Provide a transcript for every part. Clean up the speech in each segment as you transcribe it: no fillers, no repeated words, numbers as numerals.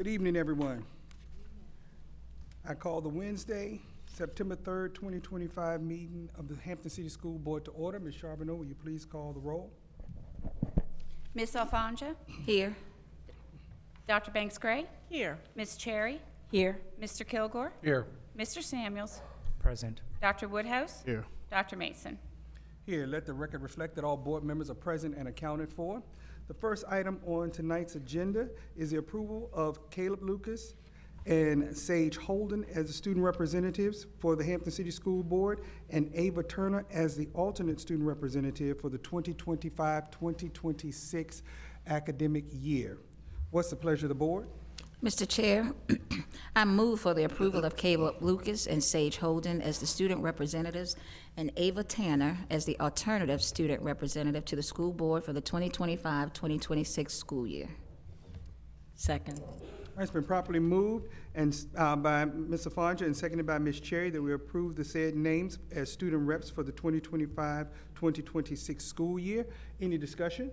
Good evening, everyone. I call the Wednesday, September 3rd, 2025 meeting of the Hampton City School Board to order. Ms. Charbonneau, will you please call the roll? Ms. Alfanja? Here. Dr. Banks-Gray? Here. Ms. Cherry? Here. Mr. Kilgore? Here. Mr. Samuels? Present. Dr. Woodhouse? Here. Dr. Mason? Here, let the record reflect that all board members are present and accounted for. The first item on tonight's agenda is the approval of Caleb Lucas and Sage Holden as the student representatives for the Hampton City School Board and Ava Turner as the alternate student representative for the 2025-2026 academic year. What's the pleasure of the board? Mr. Chair, I move for the approval of Caleb Lucas and Sage Holden as the student representatives and Ava Tanner as the alternative student representative to the school board for the 2025-2026 school year. Second. It's been properly moved and by Ms. Alfanja and seconded by Ms. Cherry that we approve the said names as student reps for the 2025-2026 school year. Any discussion?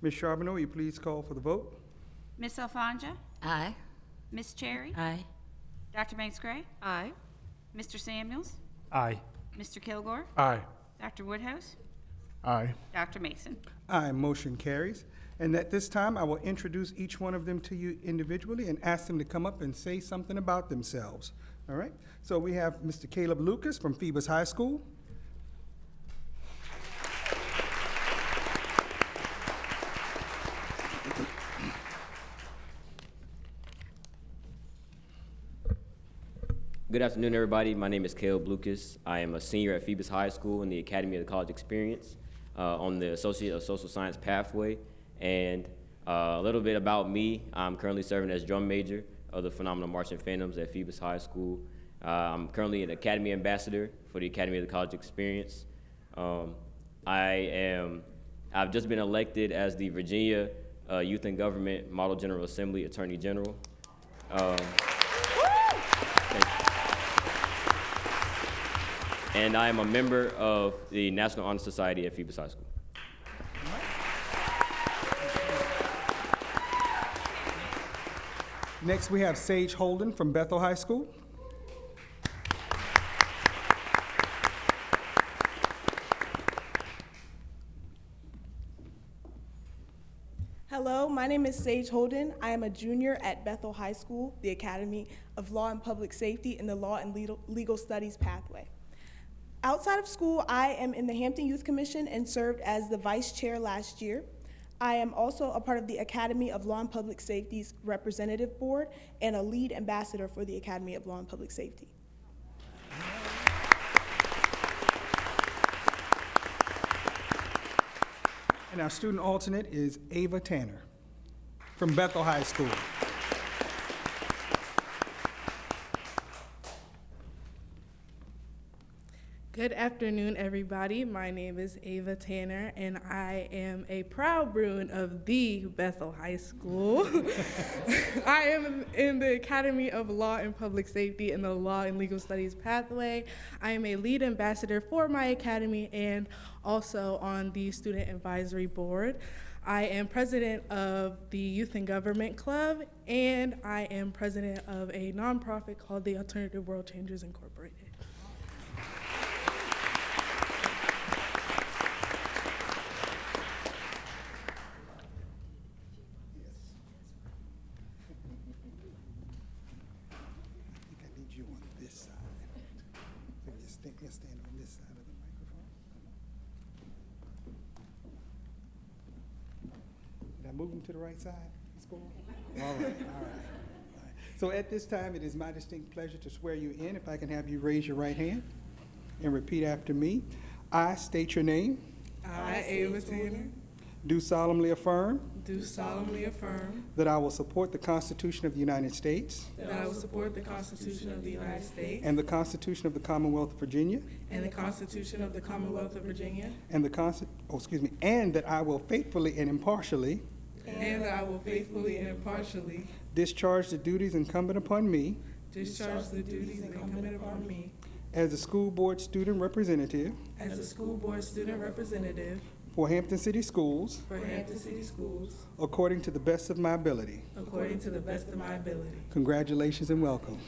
Ms. Charbonneau, will you please call for the vote? Ms. Alfanja? Aye. Ms. Cherry? Aye. Dr. Banks-Gray? Aye. Mr. Samuels? Aye. Mr. Kilgore? Aye. Dr. Woodhouse? Aye. Dr. Mason? Aye, motion carries. And at this time, I will introduce each one of them to you individually and ask them to come up and say something about themselves. All right? So we have Mr. Caleb Lucas from Phoebus High School. Good afternoon, everybody. My name is Caleb Lucas. I am a senior at Phoebus High School in the Academy of the College Experience on the Associate of Social Science pathway. And a little bit about me, I'm currently serving as drum major of the Phenomenal Marching Phantoms at Phoebus High School. I'm currently an Academy Ambassador for the Academy of the College Experience. I've just been elected as the Virginia Youth and Government Model General Assembly Attorney General. And I am a member of the National Honor Society at Phoebus High School. Next, we have Sage Holden from Bethel High School. Hello, my name is Sage Holden. I am a junior at Bethel High School, the Academy of Law and Public Safety in the Law and Legal Studies pathway. Outside of school, I am in the Hampton Youth Commission and served as the vice chair last year. I am also a part of the Academy of Law and Public Safety's representative board and a lead ambassador for the Academy of Law and Public Safety. And our student alternate is Ava Tanner from Bethel High School. Good afternoon, everybody. My name is Ava Tanner, and I am a proud Bruin of the Bethel High School. I am in the Academy of Law and Public Safety in the Law and Legal Studies pathway. I am a lead ambassador for my academy and also on the Student Advisory Board. I am president of the Youth and Government Club, and I am president of a nonprofit called the Alternative World Changers Incorporated. Stand on this side of the microphone. Did I move him to the right side? He's going? All right, all right. So at this time, it is my distinct pleasure to swear you in. If I can have you raise your right hand and repeat after me. I state your name. I, Ava Tanner, Do solemnly affirm do solemnly affirm that I will support the Constitution of the United States that I will support the Constitution of the United States and the Constitution of the Commonwealth of Virginia and the Constitution of the Commonwealth of Virginia, and and that I will faithfully and impartially and that I will faithfully and impartially discharge the duties incumbent upon me discharge the duties incumbent upon me as a school board student representative as a school board student representative for Hampton City Schools for Hampton City Schools according to the best of my ability. according to the best of my ability. Congratulations and welcome.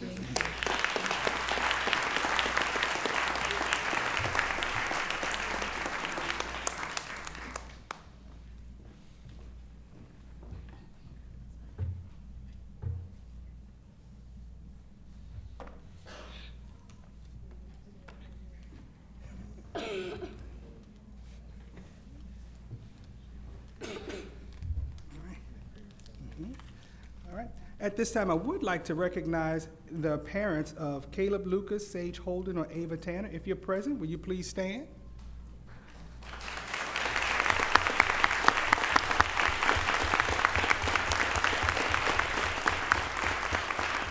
All right. At this time, I would like to recognize the parents of Caleb Lucas, Sage Holden, or Ava Tanner. If you're present, will you please stand?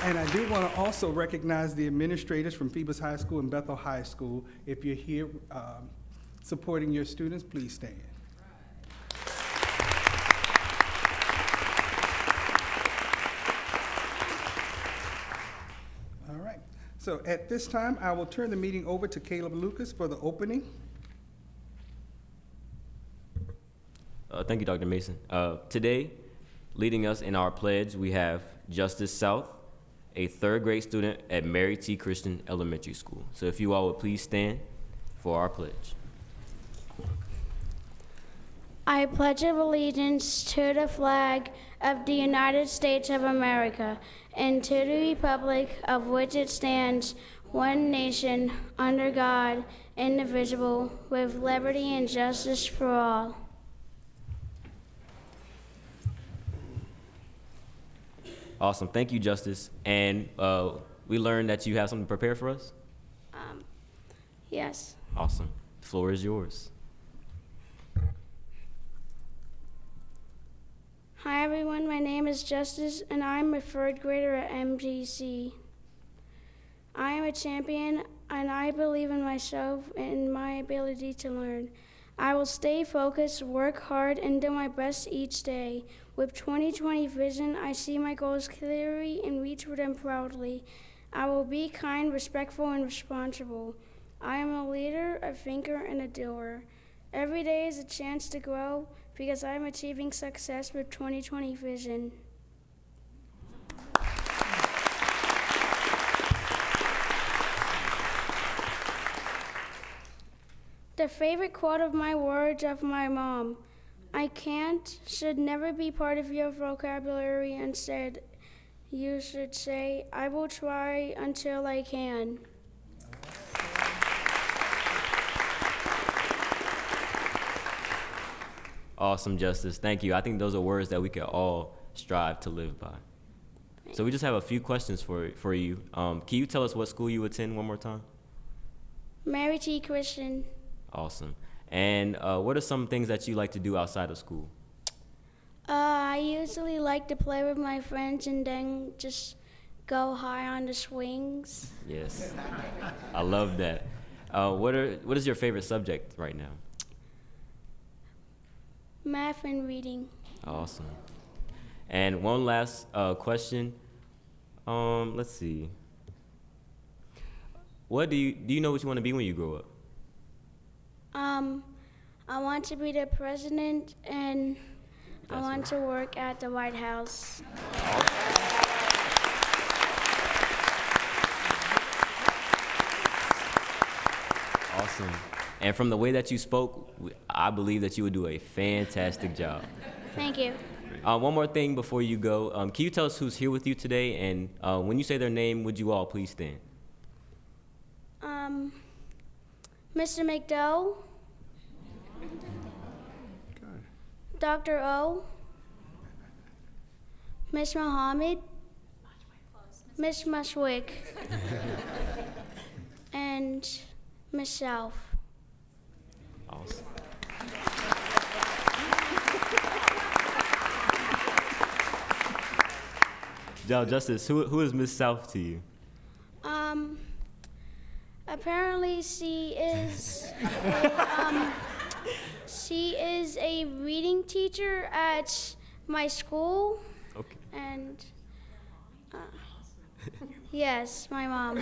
And I do want to also recognize the administrators from Phoebus High School and Bethel High School. If you're here supporting your students, please stand. All right. So at this time, I will turn the meeting over to Caleb Lucas for the opening. Thank you, Dr. Mason. Today, leading us in our pledge, we have Justice South, a third grade student at Mary T. Christian Elementary School. So if you all would please stand for our pledge. I pledge allegiance to the flag of the United States of America and to the republic of which it stands, one nation, under God, indivisible, with liberty and justice for all. Awesome. Thank you, Justice. And we learned that you have something prepared for us? Yes. Awesome. The floor is yours. Hi everyone, my name is Justice and I'm a third grader at MGC. I am a champion and I believe in myself and my ability to learn. I will stay focused, work hard, and do my best each day. With 20/20 vision, I see my goals clearly and reach for them proudly. I will be kind, respectful, and responsible. I am a leader, a thinker, and a doer. Every day is a chance to grow because I am achieving success with 20/20 vision. The favorite quote of my words of my mom, I can't, should never be part of your vocabulary. Instead, you should say, I will try until I can. Awesome, Justice. Thank you. I think those are words that we can all strive to live by. So we just have a few questions for you. Can you tell us what school you attend one more time? Mary T. Christian. Awesome. And what are some things that you like to do outside of school? I usually like to play with my friends and then just go high on the swings. Yes. I love that. What is your favorite subject right now? Math and reading. Awesome. And one last question. Let's see. What do you know what you want to be when you grow up? I want to be the president and I want to work at the White House. Awesome. And from the way that you spoke, I believe that you would do a fantastic job. Thank you. One more thing before you go. Can you tell us who's here with you today? And when you say their name, would you all please stand? Mr. McDowell, Dr. O, Miss Muhammad, Miss Mushwick, and Miss South. Awesome. Now, Justice, who is Miss South to you? Apparently she is a reading teacher at my school. Okay. And yes, my mom.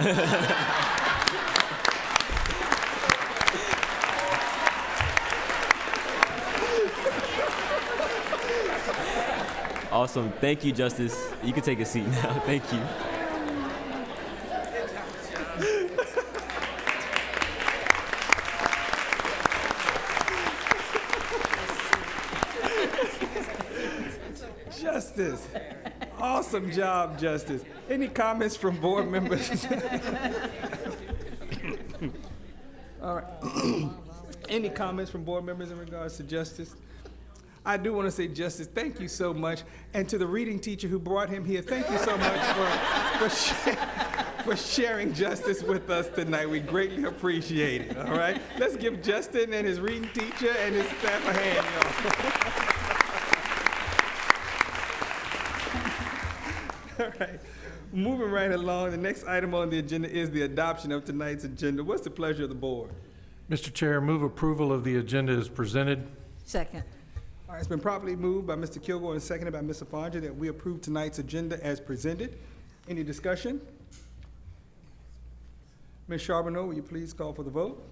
Awesome. Thank you, Justice. You can take a seat now. Thank you. Justice. Awesome job, Justice. Any comments from board members? All right. Any comments from board members in regards to Justice? I do want to say, Justice, thank you so much. And to the reading teacher who brought him here, thank you so much for sharing Justice with us tonight. We greatly appreciate it, all right? Let's give Justin and his reading teacher and his staff a hand, y'all. All right. Moving right along, the next item on the agenda is the adoption of tonight's agenda. What's the pleasure of the board? Mr. Chair, move approval of the agenda as presented. Second. All right, it's been properly moved by Mr. Kilgore and seconded by Ms. Afonja that we approve tonight's agenda as presented. Any discussion? Ms. Charbonneau, will you please call for the vote?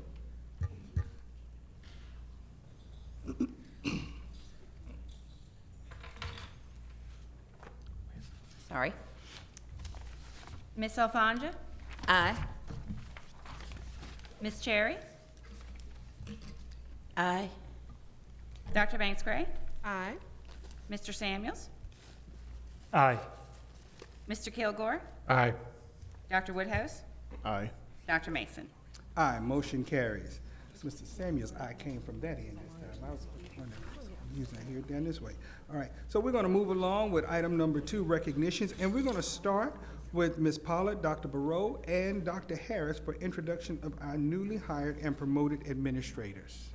Sorry. Ms. Alfanja? Aye. Ms. Cherry? Aye. Dr. Banks Gray? Aye. Mr. Samuels? Aye. Mr. Kilgore? Aye. Dr. Woodhouse? Aye. Dr. Mason? Aye, motion carries. So Mr. Samuels' aye came from that end this time. I was wondering, using it here down this way. All right, so we're going to move along with item number 2, recognitions, and we're going to start with Ms. Pollard, Dr. Barreau, and Dr. Harris for introduction of our newly hired and promoted administrators.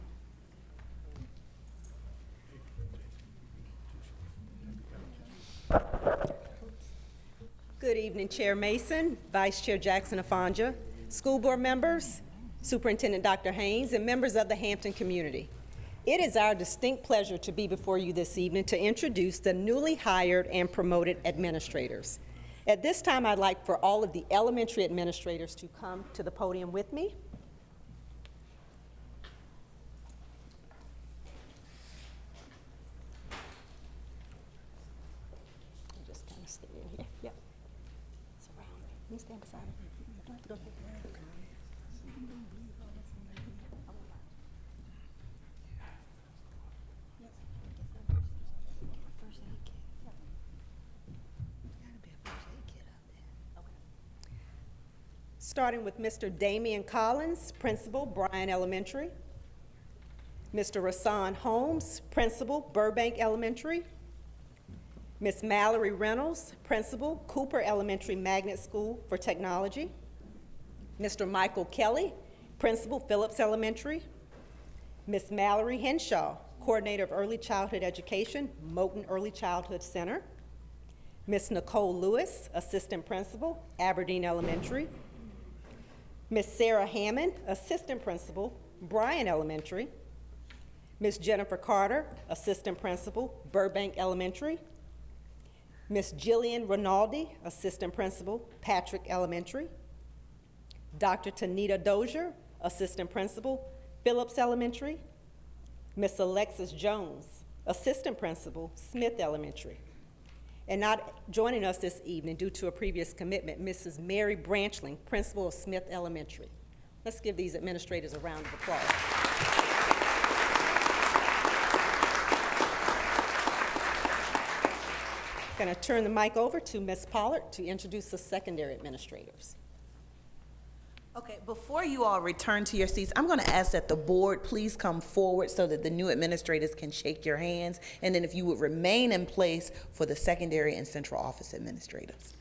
Good evening, Chair Mason, Vice Chair Jackson Afonja, school board members, Superintendent Dr. Haynes, and members of the Hampton community. It is our distinct pleasure to be before you this evening to introduce the newly hired and promoted administrators. At this time, I'd like for all of the elementary administrators to come to the podium with me. Just kind of stay in here. Yep. Surround me. Let me stand beside me. You don't have to go here. Starting with Mr. Damian Collins, Principal, Bryan Elementary. Mr. Rasan Holmes, Principal, Burbank Elementary. Ms. Mallory Reynolds, Principal, Cooper Elementary Magnet School for Technology. Mr. Michael Kelly, Principal, Phillips Elementary. Ms. Mallory Henshaw, Coordinator of Early Childhood Education, Moton Early Childhood Center. Ms. Nicole Lewis, Assistant Principal, Aberdeen Elementary. Ms. Sarah Hammond, Assistant Principal, Bryan Elementary. Ms. Jennifer Carter, Assistant Principal, Burbank Elementary. Ms. Jillian Rinaldi, Assistant Principal, Patrick Elementary. Dr. Tanita Dozier, Assistant Principal, Phillips Elementary. Ms. Alexis Jones, Assistant Principal, Smith Elementary. And not joining us this evening due to a previous commitment, Mrs. Mary Branchling, Principal of Smith Elementary. Let's give these administrators a round of applause. Going to turn the mic over to Ms. Pollard to introduce the secondary administrators. Okay, before you all return to your seats, I'm going to ask that the board please come forward so that the new administrators can shake your hands, and then if you would remain in place for the secondary and central office administrators.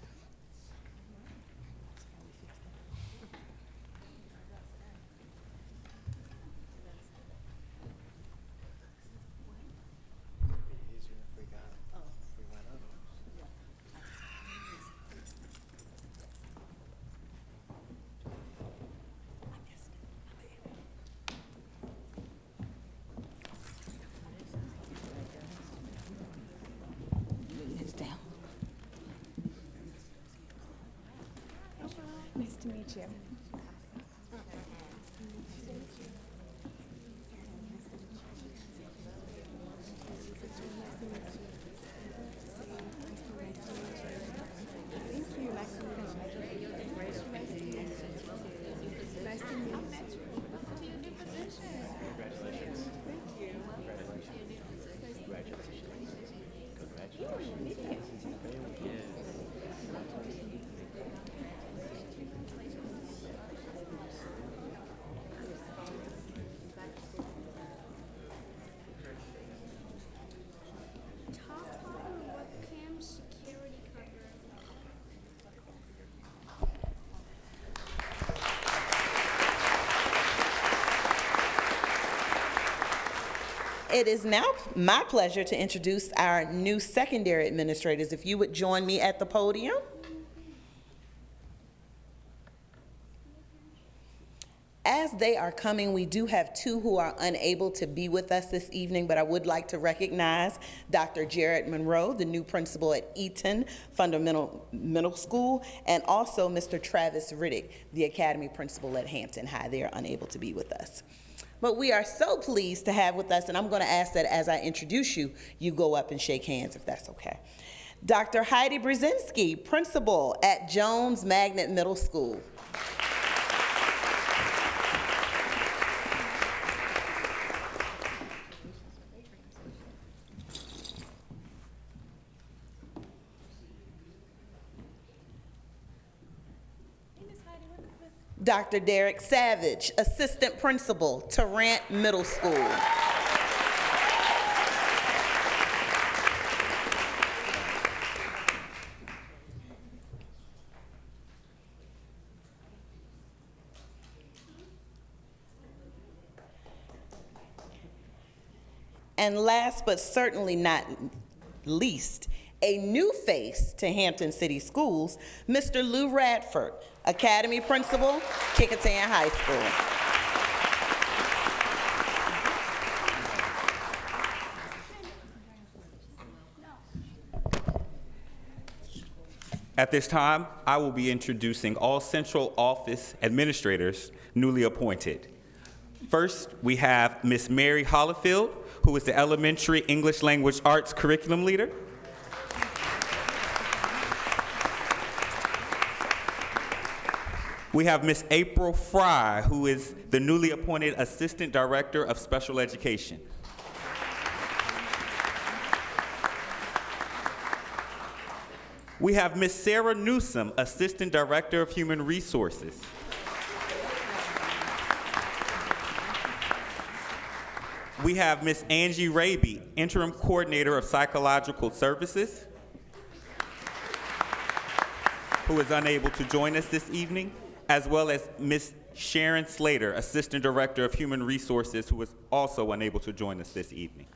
Nice to meet you. It is now my pleasure to introduce our new secondary administrators. If you would join me at the podium. As they are coming, we do have two who are unable to be with us this evening, but I would like to recognize Dr. Jared Monroe, the new principal at Eaton Fundamental Middle School, and also Mr. Travis Riddick, the academy principal at Hampton High. They are unable to be with us. But we are so pleased to have with us, and I'm going to ask that as I introduce you, you go up and shake hands if that's okay. Dr. Heidi Brzezinski, principal at Jones Magnet Middle School. Dr. Derek Savage, assistant principal, Tarrant Middle School. And last but certainly not least, a new face to Hampton City Schools, Mr. Lou Radford, Academy Principal, Kecoughtan High School. At this time, I will be introducing all central office administrators newly appointed. First, we have Ms. Mary Hollifield, who is the Elementary English Language Arts Curriculum Leader. We have Ms. April Fry, who is the newly appointed Assistant Director of Special Education. We have Ms. Sarah Newsom, Assistant Director of Human Resources. We have Ms. Angie Raby, Interim Coordinator of Psychological Services, who is unable to join us this evening, as well as Ms. Sharon Slater, Assistant Director of Human Resources, who is also unable to join us this evening.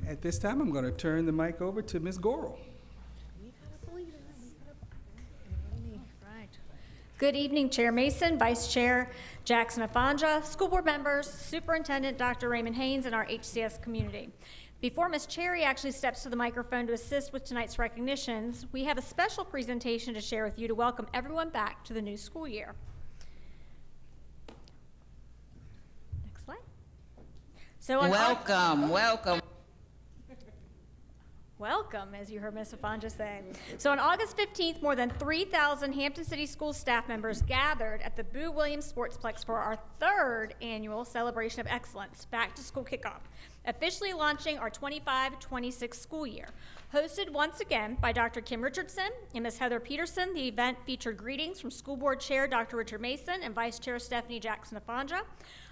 At this time, I'm going to turn the mic over to Ms. Gorel. Good evening, Chair Mason, Vice Chair Jackson Afanja, school board members, Superintendent Dr. Raymond Haynes, and our HCS community. Before Ms. Cherry actually steps to the microphone to assist with tonight's recognitions, we have a special presentation to share with you to welcome everyone back to the new school year. Next slide. Welcome. Welcome, as you heard Ms. Afanja say. So on August 15th, more than 3,000 Hampton City School staff members gathered at the Boo Williams Sportsplex for our third annual Celebration of Excellence Back to School Kickoff, officially launching our 25-26 school year. Hosted once again by Dr. Kim Richardson and Ms. Heather Peterson, the event featured greetings from School Board Chair Dr. Richard Mason and Vice Chair Stephanie Jackson Afanja,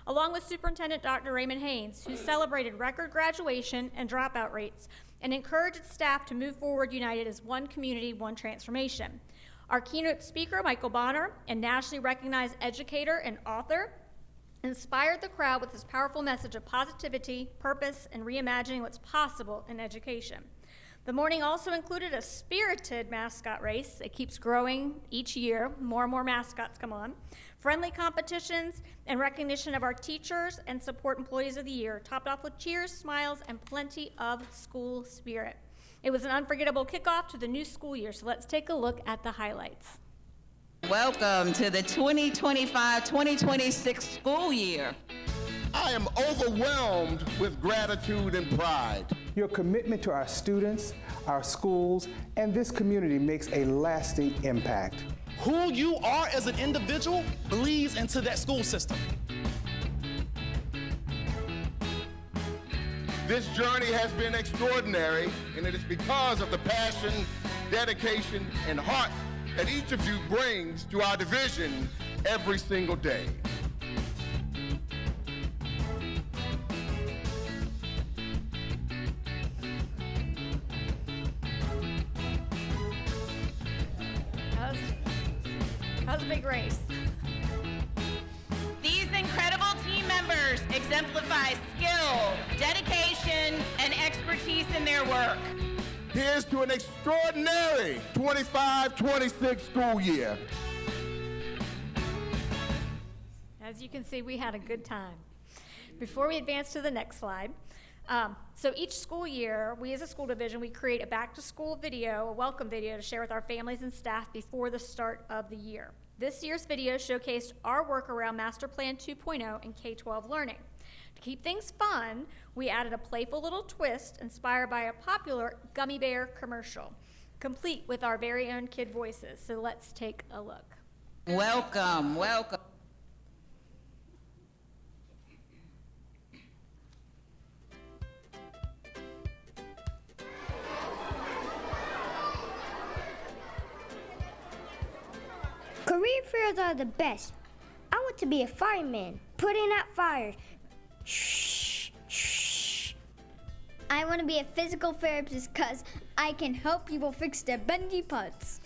along with Superintendent Dr. Raymond Haynes, who celebrated record graduation and dropout rates and encouraged staff to move forward united as one community, one transformation. Our keynote speaker, Michael Bonner, a nationally recognized educator and author, inspired the crowd with his powerful message of positivity, purpose, and reimagining what's possible in education. The morning also included a spirited mascot race. It keeps growing each year. More and more mascots come on. Friendly competitions and recognition of our teachers and support employees of the year, topped off with cheers, smiles, and plenty of school spirit. It was an unforgettable kickoff to the new school year, so let's take a look at the highlights. Welcome to the 2025-2026 school year. I am overwhelmed with gratitude and pride. Your commitment to our students, our schools, and this community makes a lasting impact. Who you are as an individual bleeds into that school system. This journey has been extraordinary, and it is because of the passion, dedication, and heart that each of you brings to our division every single day. That was a big race. These incredible team members exemplify skill, dedication, and expertise in their work. Here's to an extraordinary 25-26 school year. As you can see, we had a good time. Before we advance to the next slide, so each school year, we as a school division, we create a back-to-school video, a welcome video to share with our families and staff before the start of the year. This year's video showcased our work around Master Plan 2.0 and K-12 learning. To keep things fun, we added a playful little twist inspired by a popular gummy bear commercial, complete with our very own kid voices. So let's take a look. Welcome, welcome. Career fairs are the best. I want to be a fireman, putting out fires. Shh, shh. I want to be a physical therapist because I can help people fix their bendy butts.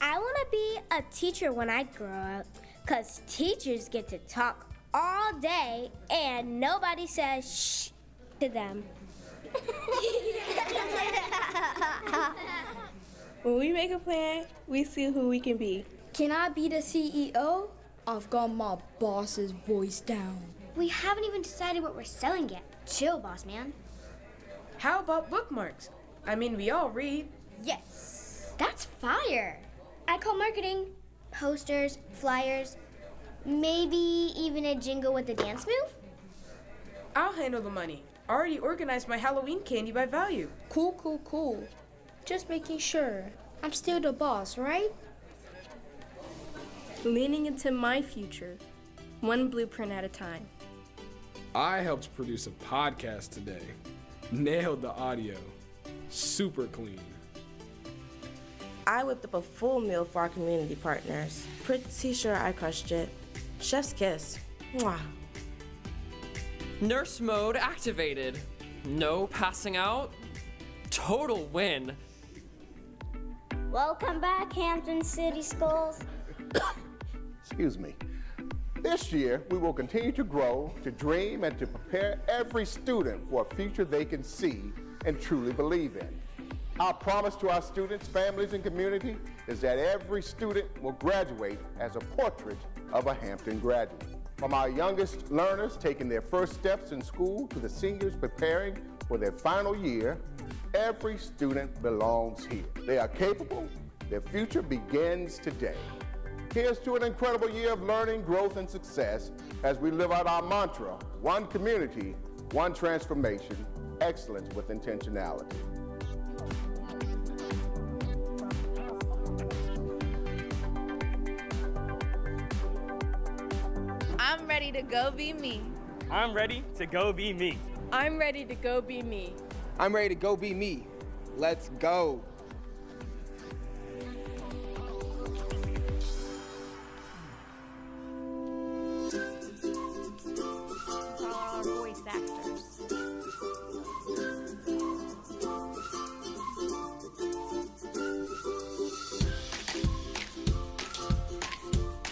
I want to be a teacher when I grow up because teachers get to talk all day and nobody says shh to them. When we make a plan, we see who we can be. Can I be the CEO? I've got my boss's voice down. We haven't even decided what we're selling yet. Chill, boss man. How about bookmarks? I mean, we all read. Yes. That's fire. I call marketing. Posters, flyers, maybe even a jingle with a dance move? I'll handle the money. Already organized my Halloween candy by value. Cool, cool, cool. Just making sure. I'm still the boss, right? Leaning into my future, one blueprint at a time. I helped produce a podcast today. Nailed the audio. Super clean. I whipped up a full meal for our community partners. Pretty sure I crushed it. Chef's kiss. Mwah. Nurse mode activated. No passing out. Total win. Welcome back, Hampton City Schools. Excuse me. This year, we will continue to grow, to dream, and to prepare every student for a future they can see and truly believe in. Our promise to our students, families, and community is that every student will graduate as a portrait of a Hampton graduate. From our youngest learners taking their first steps in school to the seniors preparing for their final year, every student belongs here. They are capable. Their future begins today. Here's to an incredible year of learning, growth, and success as we live out our mantra, one community, one transformation, excellence with intentionality. I'm ready to go be me. I'm ready to go be me. I'm ready to go be me. I'm ready to go be me. Let's go. Our voice actors.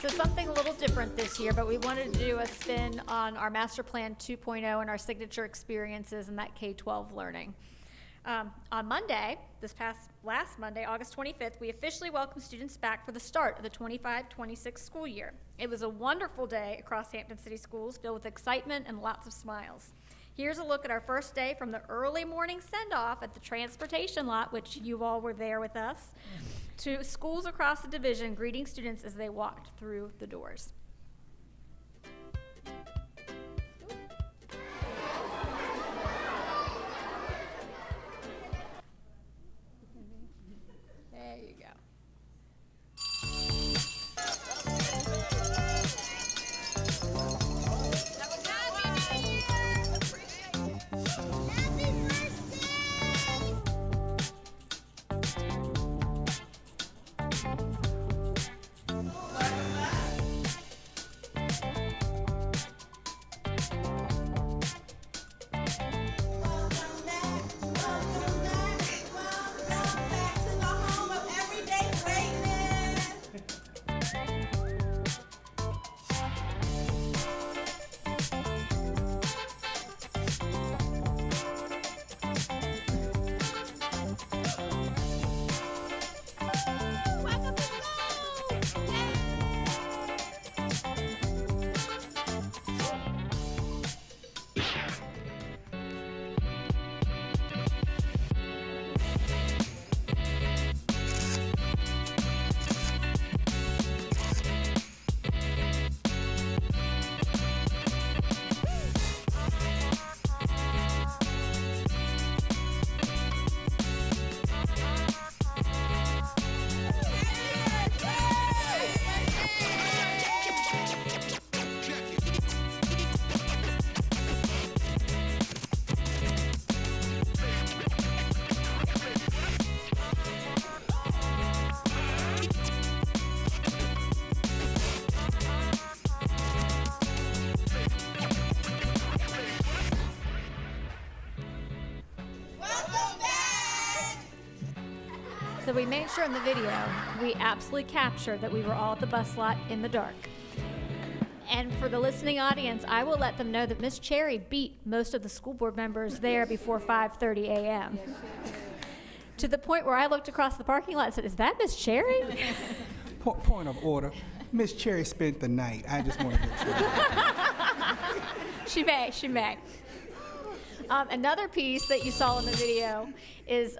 So something a little different this year, but we wanted to do a spin on our Master Plan 2.0 and our signature experiences in that K-12 learning. On Monday, last Monday, August 25th, we officially welcomed students back for the start of the 25-26 school year. It was a wonderful day across Hampton City Schools, filled with excitement and lots of smiles. Here's a look at our first day from the early morning send-off at the transportation lot, which you all were there with us, to schools across the division greeting students as they walked through the doors. There you go. Happy So we made sure in the video, we absolutely captured that we were all at the bus lot in the dark. And for the listening audience, I will let them know that Miss Cherry beat most of the school board members there before 5:30 a.m. To the point where I looked across the parking lot and said, "Is that Miss Cherry?" Point of order. Miss Cherry spent the night. I just want to get sure. She may. Another piece that you saw in the video is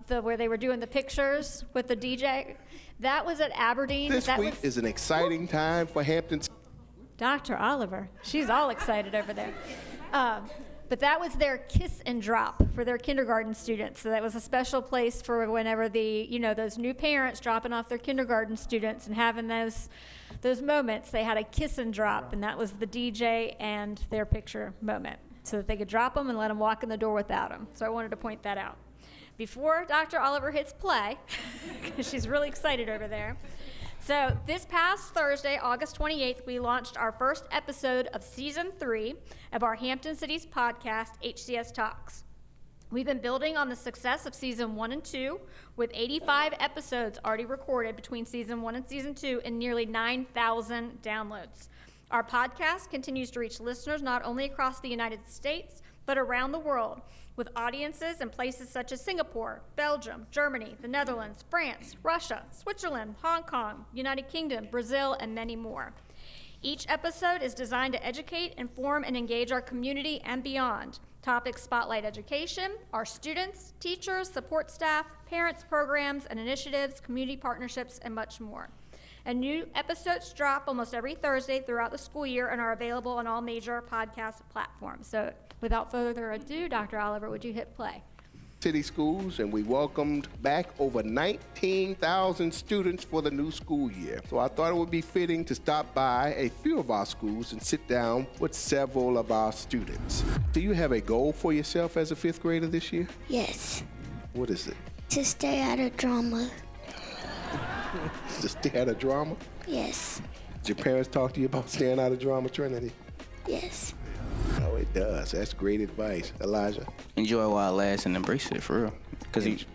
where they were doing the pictures with the DJ. That was at Aberdeen. This week is an exciting time for Hampton. Dr. Oliver, she's all excited over there. But that was their kiss and drop for their kindergarten students. So that was a special place for whenever those new parents dropping off their kindergarten students and having those moments, they had a kiss and drop, and that was the DJ and their picture moment, so that they could drop them and let them walk in the door without them. So I wanted to point that out. Before Dr. Oliver hits play, because she's really excited over there. So this past Thursday, August 28th, we launched our first episode of Season 3 of our Hampton Cities podcast, HCS Talks. We've been building on the success of Season 1 and 2, with 85 episodes already recorded between Season 1 and Season 2 and nearly 9,000 downloads. Our podcast continues to reach listeners not only across the United States, but around the world, with audiences in places such as Singapore, Belgium, Germany, the Netherlands, France, Russia, Switzerland, Hong Kong, United Kingdom, Brazil, and many more. Each episode is designed to educate, inform, and engage our community and beyond. Topics spotlight education, our students, teachers, support staff, parents, programs, and initiatives, community partnerships, and much more. And new episodes drop almost every Thursday throughout the school year and are available on all major podcast platforms. So without further ado, Dr. Oliver, would you hit play? City schools, and we welcomed back over 19,000 students for the new school year. So I thought it would be fitting to stop by a few of our schools and sit down with several of our students. Do you have a goal for yourself as a fifth grader this year? Yes, What is it? to stay out of drama. To stay out of drama? Yes, Did your parents talk to you about staying out of drama, Trinity? yes. Oh, it does. That's great advice. Elijah? Enjoy it while it lasts and embrace it, for real. Just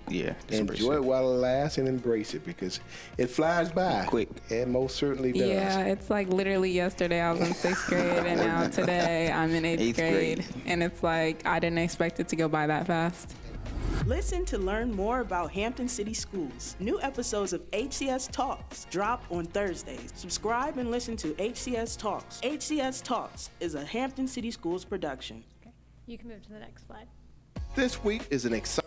embrace Enjoy it while it lasts and embrace it, because it flies by. Quick. It most certainly does. Yeah, it's like literally yesterday I was in 6th grade, and now today I'm in 8th grade. And it's like I didn't expect it to go by that fast. Listen to learn more about Hampton City Schools. New episodes of HCS Talks drop on Thursdays. Subscribe and listen to HCS Talks. HCS Talks is a Hampton City Schools production. Okay. You can move to the next slide. This week is an exciting.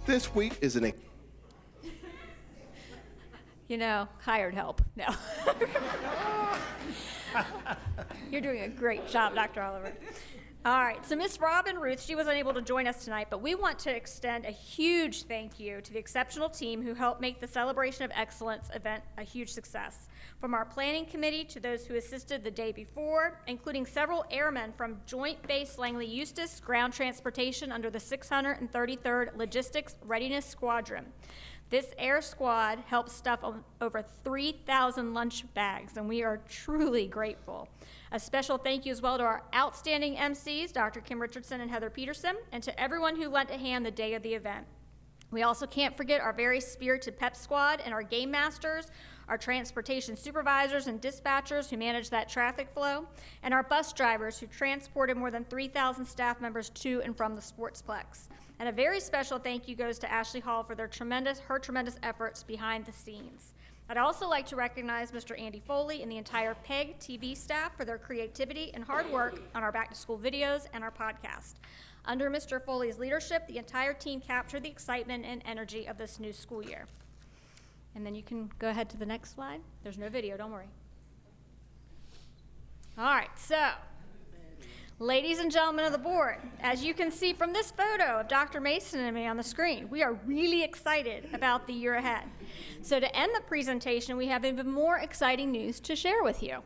This week is an. Hired help. No. You're doing a great job, Dr. Oliver. All right, so Miss Robin Ruth, she was unable to join us tonight, but we want to extend a huge thank you to the exceptional team who helped make the Celebration of Excellence event a huge success. From our planning committee to those who assisted the day before, including several airmen from Joint Base Langley Eustis Ground Transportation under the 633rd Logistics Readiness Squadron. This air squad helped stuff over 3,000 lunch bags, and we are truly grateful. A special thank you as well to our outstanding MCs, Dr. Kim Richardson and Heather Peterson, and to everyone who lent a hand the day of the event. We also can't forget our very spirited pep squad and our game masters, our transportation supervisors and dispatchers who manage that traffic flow, and our bus drivers who transported more than 3,000 staff members to and from the Sportsplex. And a very special thank you goes to Ashley Hall for her tremendous efforts behind the scenes. I'd also like to recognize Mr. Andy Foley and the entire PEG TV staff for their creativity and hard work on our back-to-school videos and our podcast. Under Mr. Foley's leadership, the entire team captured the excitement and energy of this new school year. And then you can go ahead to the next slide. There's no video, don't worry. All right, so, ladies and gentlemen of the board, as you can see from this photo of Dr. Mason and me on the screen, we are really excited about the year ahead. So to end the presentation, we have even more exciting news to share with you.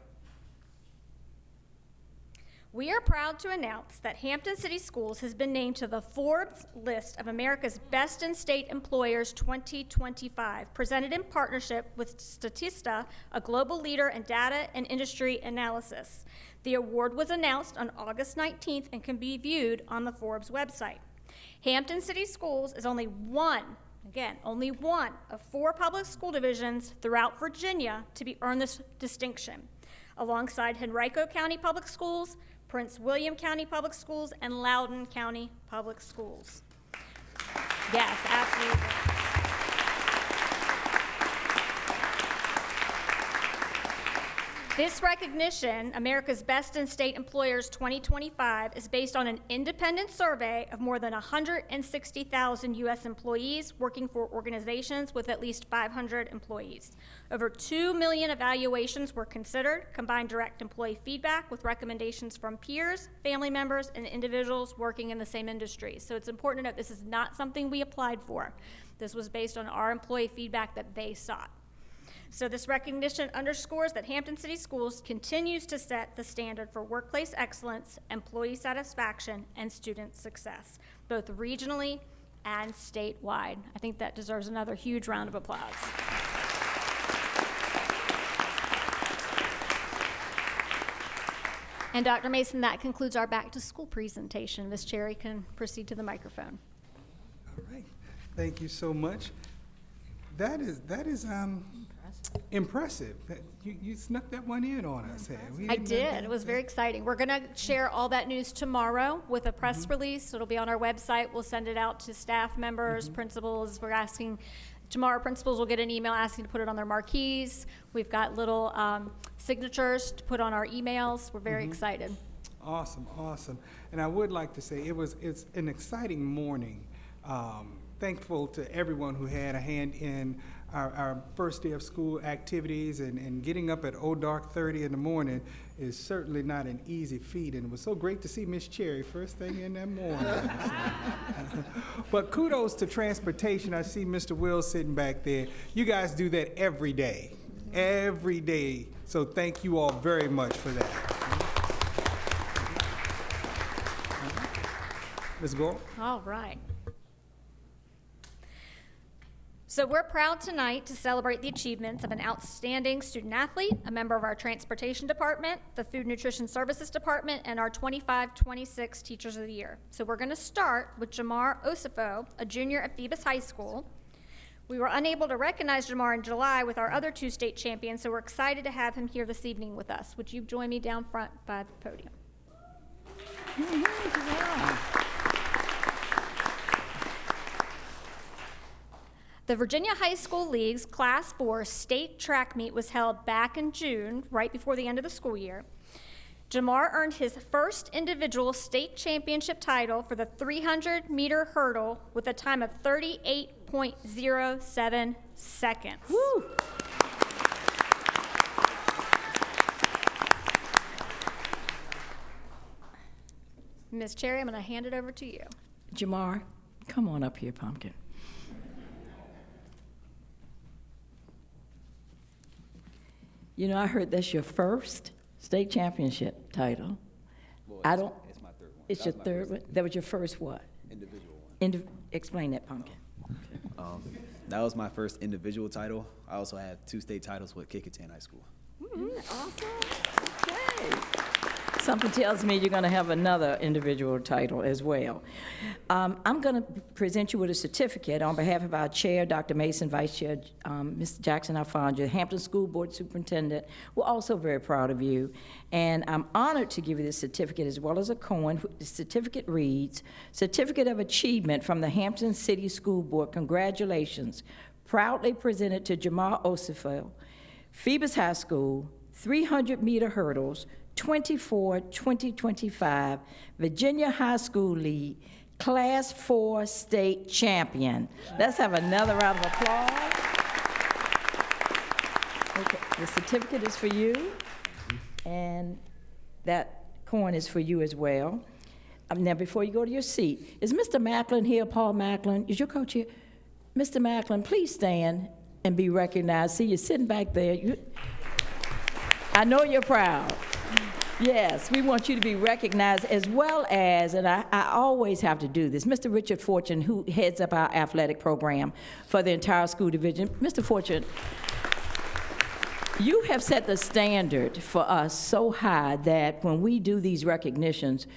We are proud to announce that Hampton City Schools has been named to the Forbes list of America's Best in-State Employers 2025, presented in partnership with Statista, a global leader in data and industry analysis. The award was announced on August 19th and can be viewed on the Forbes website. Hampton City Schools is only one of 4 public school divisions throughout Virginia to earn this distinction, alongside Henrico County Public Schools, Prince William County Public Schools, and Loudoun County Public Schools. Yes, absolutely. This recognition, America's Best in State Employers 2025, is based on an independent survey of more than 160,000 U.S. employees working for organizations with at least 500 employees. Over 2 million evaluations were considered, combined direct employee feedback with recommendations from peers, family members, and individuals working in the same industry. So it's important to note this is not something we applied for. This was based on our employee feedback that they sought. So this recognition underscores that Hampton City Schools continues to set the standard for workplace excellence, employee satisfaction, and student success, both regionally and statewide. I think that deserves another huge round of applause. And Dr. Mason, that concludes our back to school presentation. Ms. Cherry can proceed to the microphone. All right, thank you so much. That is impressive. You snuck that one in on us. I did. It was very exciting. We're going to share all that news tomorrow with a press release. It'll be on our website. We'll send it out to staff members, principals. We're asking tomorrow, principals will get an email asking to put it on their marquees. We've got little signatures to put on our emails. We're very excited. Awesome, awesome. And I would like to say it's an exciting morning. Thankful to everyone who had a hand in our first day of school activities, and getting up at dark 30 in the morning is certainly not an easy feat, and it was so great to see Miss Cherry first thing in that morning. But kudos to transportation. I see Mr. Wills sitting back there. You guys do that every day, so thank you all very much for that. Ms. Gore? All right. So we're proud tonight to celebrate the achievements of an outstanding student athlete, a member of our transportation department, the food nutrition services department, and our 25-26 teachers of the year. So we're going to start with Jamar Osifo, a junior at Phoebus High School. We were unable to recognize Jamar in July with our other 2 state champions, so we're excited to have him here this evening with us. Would you join me down front by the podium? The Virginia High School League's Class 4 state track meet was held back in June, right before the end of the school year. Jamar earned his first individual state championship title for the 300-meter hurdle with a time of 38.07 seconds. Woo! Ms. Cherry, I'm going to hand it over to you. Jamar, come on up here, Pumpkin. You know, I heard that's your first state championship title. Well, it's my third one. It's your third one? That was your first what? Individual one. Explain that, Pumpkin. That was my first individual title. I also have 2 state titles with Kickinton High School. Awesome. Okay. Something tells me you're going to have another individual title as well. I'm going to present you with a certificate on behalf of our chair, Dr. Mason, Vice Chair, Mr. Jackson Alfonso, Hampton School Board Superintendent. We're also very proud of you. And I'm honored to give you this certificate as well as a coin. The certificate reads, Certificate of Achievement from the Hampton City School Board. Congratulations. Proudly presented to Jamar Osifo, Phoebus High School, 300-meter hurdles, 2025 Virginia High School League Class 4 state champion. Let's have another round of applause. Okay, the certificate is for you, and that coin is for you as well. Now, before you go to your seat, is Mr. Macklin here, Paul Macklin? Is your coach here? Mr. Macklin, please stand and be recognized. See, you're sitting back there. I know you're proud. Yes, we want you to be recognized, as well as, and I always have to do this, Mr. Richard Fortune, who heads up our athletic program for the entire school division. Mr. Fortune, you have set the standard for us so high that when we do these recognitions,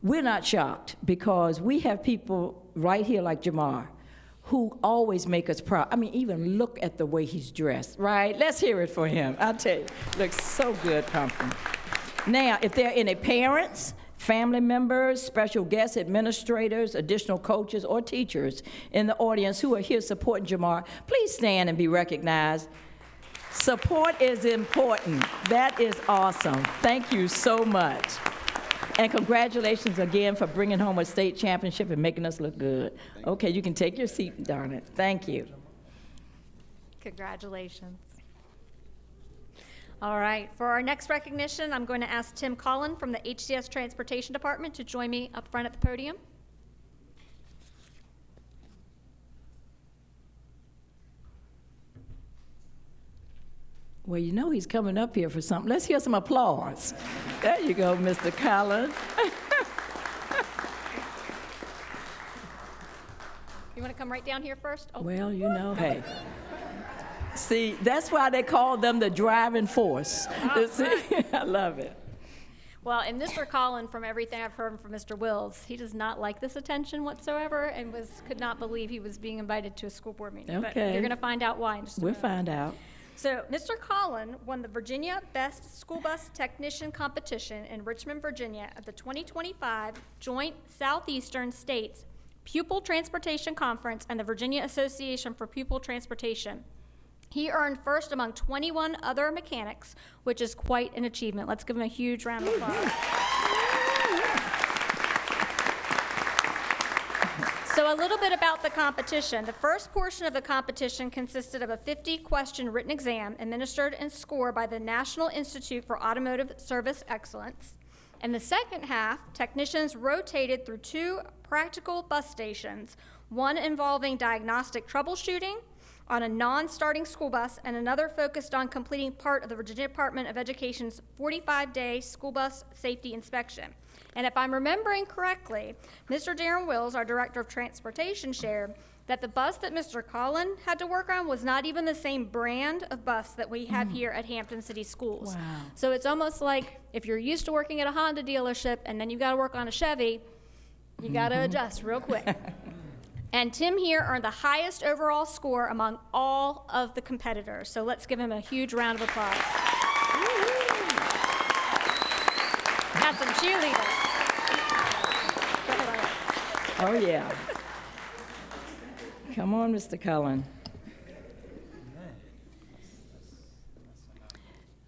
we're not shocked because we have people right here like Jamar who always make us proud. I mean, even look at the way he's dressed, right? Let's hear it for him. I'll tell you, looks so good, Pumpkin. Now, if there are any parents, family members, special guests, administrators, additional coaches, or teachers in the audience who are here supporting Jamar, please stand and be recognized. Support is important. That is awesome. Thank you so much. And congratulations again for bringing home a state championship and making us look good. Okay, you can take your seat, darn it. Thank you. Congratulations. All right, for our next recognition, I'm going to ask Tim Collin from the HCS Transportation Department to join me up front at the podium. Well, you know he's coming up here for something. Let's hear some applause. There you go, Mr. Collin. You want to come right down here first? Oh. Well, you know, hey. See, that's why they call them the driving force. Right. I love it. Well, and Mr. Collin, from everything I've heard from Mr. Wills, he does not like this attention whatsoever and could not believe he was being invited to a school board meeting. Okay. But you're going to find out why in just a We'll minute. find out. So, Mr. Collin won the Virginia Best School Bus Technician Competition in Richmond, Virginia at the 2025 Joint Southeastern States Pupil Transportation Conference and the Virginia Association for Pupil Transportation. He earned first among 21 other mechanics, which is quite an achievement. Let's give him a huge round of applause. So a little bit about the competition. The first portion of the competition consisted of a 50-question written exam administered and scored by the National Institute for Automotive Service Excellence. In the second half, technicians rotated through 2 practical bus stations, one involving diagnostic troubleshooting on a non-starting school bus, and another focused on completing part of the Virginia Department of Education's 45-day school bus safety inspection. And if I'm remembering correctly, Mr. Darren Wills, our Director of Transportation, shared that the bus that Mr. Collin had to work on was not even the same brand of bus that we have here at Hampton City Schools. Wow. So it's almost like if you're used to working at a Honda dealership and then you've got to work on a Chevy, you got to adjust real quick. And Tim here earned the highest overall score among all of the competitors. So let's give him a huge round of applause. Got some cheerleaders. Oh, yeah. Come on, Mr. Cullen.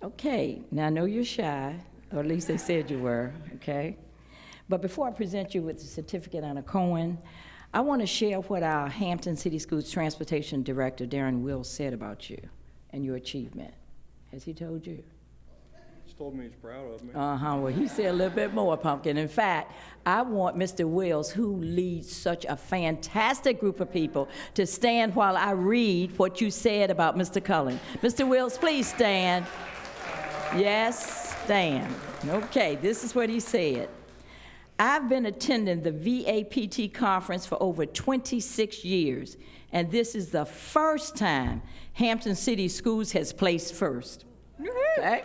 Okay, now I know you're shy, or at least they said you were, okay? But before I present you with the certificate and a coin, I want to share what our Hampton City Schools Transportation Director, Darren Wills, said about you and your achievement. Has he told you? He's told me he's proud of me. Well, he said a little bit more, Pumpkin. In fact, I want Mr. Wills, who leads such a fantastic group of people, to stand while I read what you said about Mr. Cullen. Mr. Wills, please stand. Yes, stand. Okay, this is what he said. I've been attending the VAPT conference for over 26 years, and this is the first time Hampton City Schools has placed first. Okay?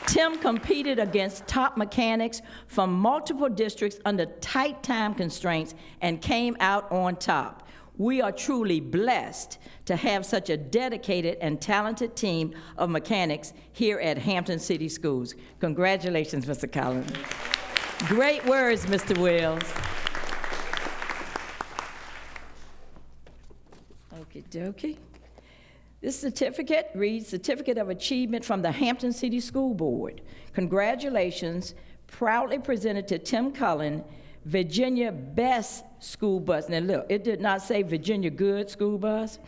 Tim competed against top mechanics from multiple districts under tight time constraints and came out on top. We are truly blessed to have such a dedicated and talented team of mechanics here at Hampton City Schools. Congratulations, Mr. Collins. Great words, Mr. Wills. Okie dokie. This certificate reads Certificate of Achievement from the Hampton City School Board. Congratulations, proudly presented to Tim Cullen, Virginia Best School Bus. Now look, it did not say Virginia Good School Bus.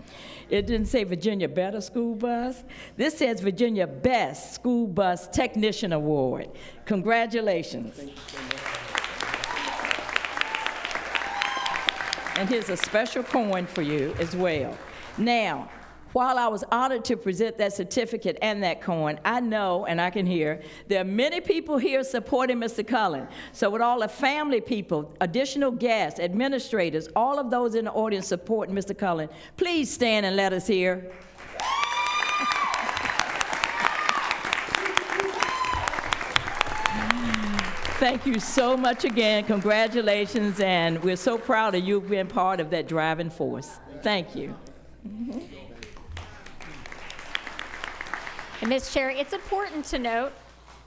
It didn't say Virginia Better School Bus. This says Virginia Best School Bus Technician Award. Congratulations. Thank you so much. And here's a special coin for you as well. Now, while I was honored to present that certificate and that coin, I know, and I can hear, there are many people here supporting Mr. Cullen. So with all the family people, additional guests, administrators, all of those in the audience supporting Mr. Cullen, please stand and let us hear. Thank you so much again. Congratulations, and we're so proud of you being part of that driving force. Thank you. And Ms. Cherry, it's important to note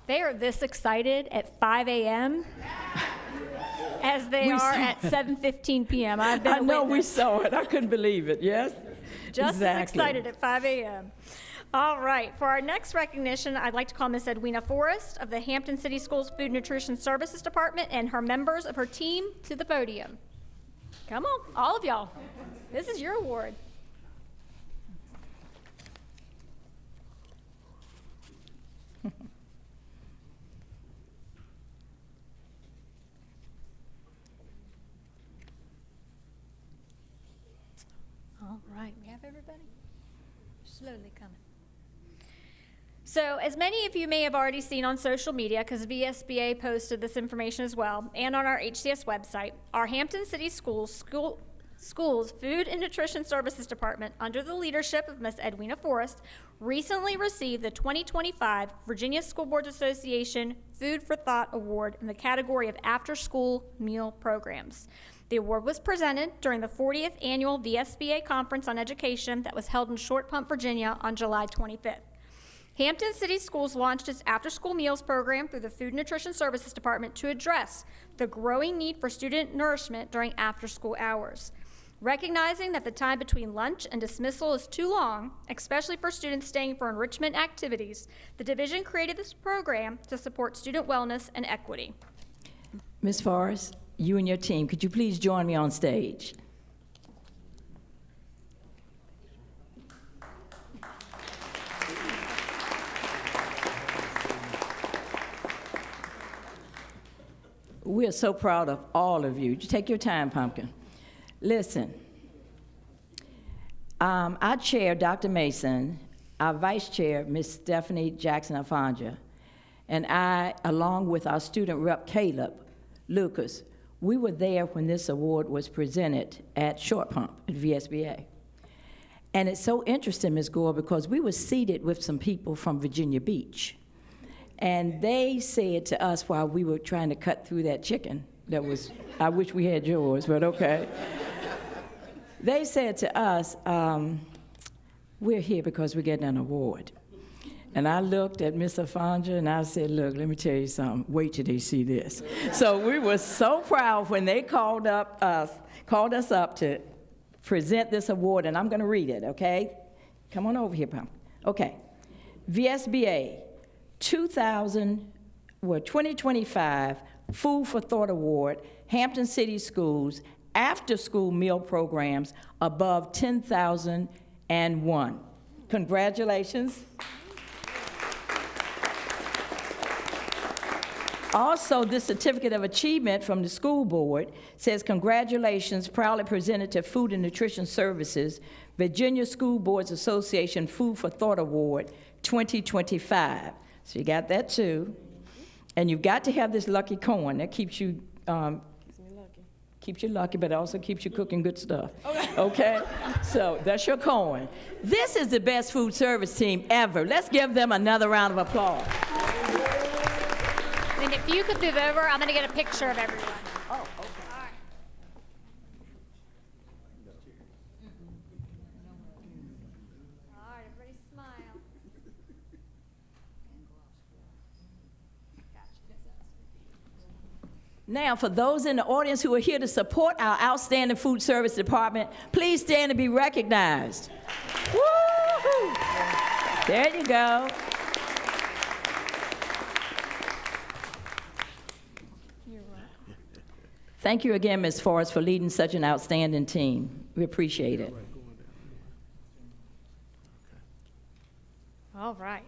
they are this excited at 5 a.m. as they are at 7:15 p.m. I've been I a know we witness. saw it. I couldn't believe it. Yes? Just exactly. as excited at 5 a.m. All right, for our next recognition, I'd like to call Miss Edwina Forrest of the Hampton City Schools Food Nutrition Services Department and her members of her team to the podium. Come on, all of y'all. This is your award. All right, we have everybody? Slowly coming. So, as many of you may have already seen on social media, because VSBA posted this information as well, and on our HCS website, our Hampton City Schools Food and Nutrition Services Department, under the leadership of Ms. Edwina Forrest, recently received the 2025 Virginia School Boards Association Food for Thought Award in the category of after-school meal programs. The award was presented during the 40th annual VSBA Conference on Education that was held in Short Pump, Virginia on July 25th. Hampton City Schools launched its after-school meals program through the Food and Nutrition Services Department to address the growing need for student nourishment during after-school hours. Recognizing that the time between lunch and dismissal is too long, especially for students staying for enrichment activities, the division created this program to support student wellness and equity. Ms. Forrest, you and your team, could you please join me on stage? We are so proud of all of you. Take your time, Pumpkin. Listen, our chair, Dr. Mason, our vice chair, Ms. Stephanie Jackson-Alfanja, and I, along with our student rep, Caleb Lucas, we were there when this award was presented at Short Pump at VSBA. And it's so interesting, Ms. Gore, because we were seated with some people from Virginia Beach. And they said to us while we were trying to cut through that chicken, that was, I wish we had yours, but okay. They said to us, we're here because we're getting an award. And I looked at Ms. Alfanja and I said, look, let me tell you something, wait till they see this. So we were so proud when they called us up to present this award, and I'm gonna read it, okay? Come on over here, Pam. Okay, VSBA 2025 Food for Thought Award, Hampton City Schools, after-school meal programs above 10,001. Congratulations. Also, this certificate of achievement from the school board says, congratulations, proudly presented to Food and Nutrition Services, Virginia School Boards Association Food for Thought Award 2025. So you got that too. And you've got to have this lucky coin that keeps you lucky, but also keeps you cooking good stuff. Okay? So that's your coin. This is the best food service team ever. Let's give them another round of applause. And if you could move over, I'm going to get a picture of everyone. Oh, okay. All right. All right, everybody smile. Now, for those in the audience who are here to support our outstanding food service department, please stand and be recognized. Woo-hoo. There you go. Thank you again, Ms. Forrest, for leading such an outstanding team. We appreciate it. All right.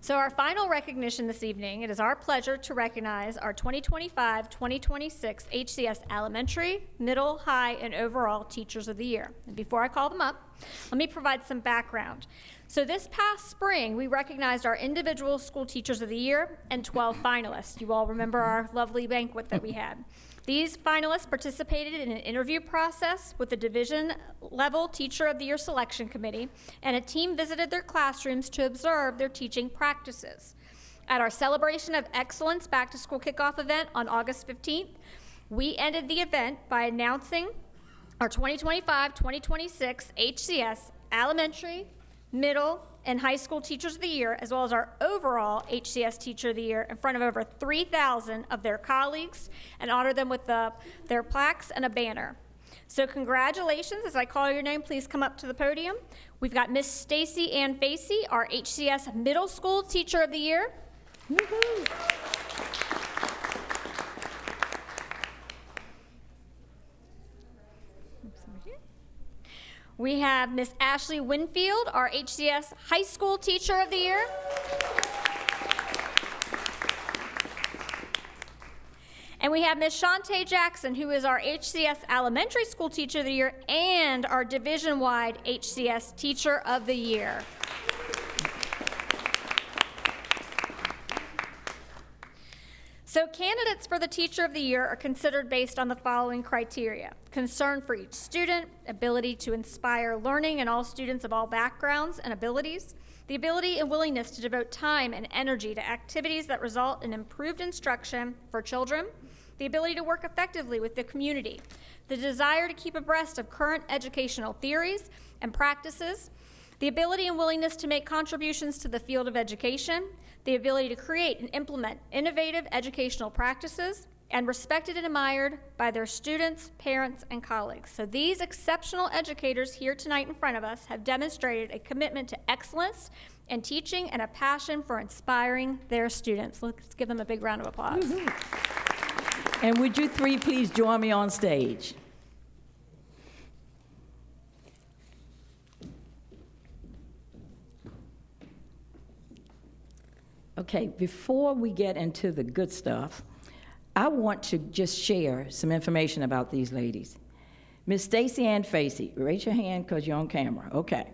So our final recognition this evening, it is our pleasure to recognize our 2025-2026 HCS Elementary, Middle, High, and Overall Teachers of the Year. And before I call them up, let me provide some background. So this past spring, we recognized our individual school teachers of the year and 12 finalists. You all remember our lovely banquet that we had. These finalists participated in an interview process with the division-level Teacher of the Year Selection Committee, and a team visited their classrooms to observe their teaching practices. At our Celebration of Excellence Back to School Kickoff event on August 15th, we ended the event by announcing our 2025-2026 HCS Elementary, Middle, and High School Teachers of the Year, as well as our overall HCS Teacher of the Year in front of over 3,000 of their colleagues, and honor them with their plaques and a banner. So congratulations. As I call your name, please come up to the podium. We've got Miss Stacy Ann Facey, our HCS Middle School Teacher of the Year. Woo-hoo. We have Miss Ashley Winfield, our HCS High School Teacher of the Year. And we have Miss Shantae Jackson, who is our HCS Elementary School Teacher of the Year and our division-wide HCS Teacher of the Year. So candidates for the Teacher of the Year are considered based on the following criteria: concern for each student, ability to inspire learning in all students of all backgrounds and abilities, the ability and willingness to devote time and energy to activities that result in improved instruction for children, the ability to work effectively with the community, the desire to keep abreast of current educational theories and practices, the ability and willingness to make contributions to the field of education, the ability to create and implement innovative educational practices, and respected and admired by their students, parents, and colleagues. So these exceptional educators here tonight in front of us have demonstrated a commitment to excellence in teaching and a passion for inspiring their students. Let's give them a big round of applause. Mm-hmm. And would you three please join me on stage? Okay, before we get into the good stuff, I want to just share some information about these ladies. Miss Stacy Ann Facey, raise your hand because you're on camera. Okay.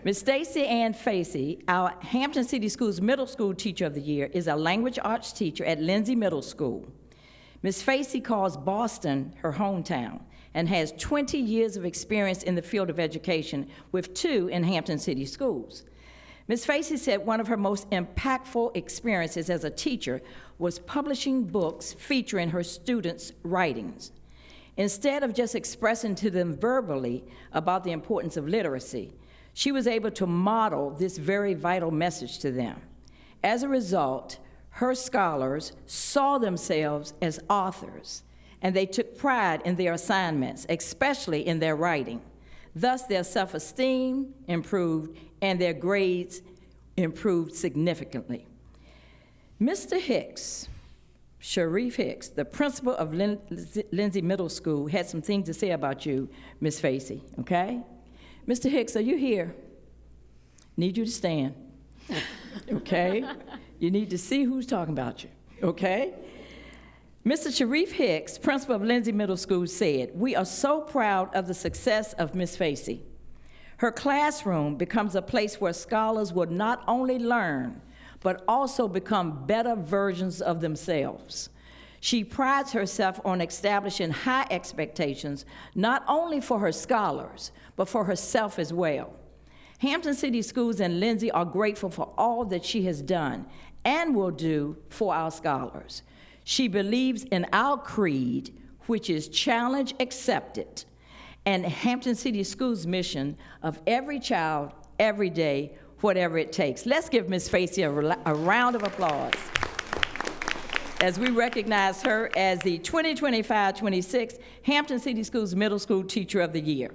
Miss Stacy Ann Facey, our Hampton City Schools Middle School Teacher of the Year, is a language arts teacher at Lindsay Middle School. Miss Facey calls Boston her hometown and has 20 years of experience in the field of education, with 2 in Hampton City Schools. Ms. Facey said one of her most impactful experiences as a teacher was publishing books featuring her students' writings. Instead of just expressing to them verbally about the importance of literacy, she was able to model this very vital message to them. As a result, her scholars saw themselves as authors, and they took pride in their assignments, especially in their writing. Thus, their self-esteem improved and their grades improved significantly. Mr. Hicks, Sharif Hicks, the principal of Lindsay Middle School, had some things to say about you, Ms. Facey, okay? Mr. Hicks, are you here? Need you to stand, okay? You need to see who's talking about you, okay? Mr. Sharif Hicks, principal of Lindsay Middle School, said, "We are so proud of the success of Ms. Facey. Her classroom becomes a place where scholars will not only learn, but also become better versions of themselves. She prides herself on establishing high expectations, not only for her scholars, but for herself as well. Hampton City Schools and Lindsay are grateful for all that she has done and will do for our scholars. She believes in our creed, which is challenge accepted, and Hampton City Schools' mission of every child, every day, whatever it takes." Let's give Ms. Facey a round of applause as we recognize her as the 2025-26 Hampton City Schools Middle School Teacher of the Year.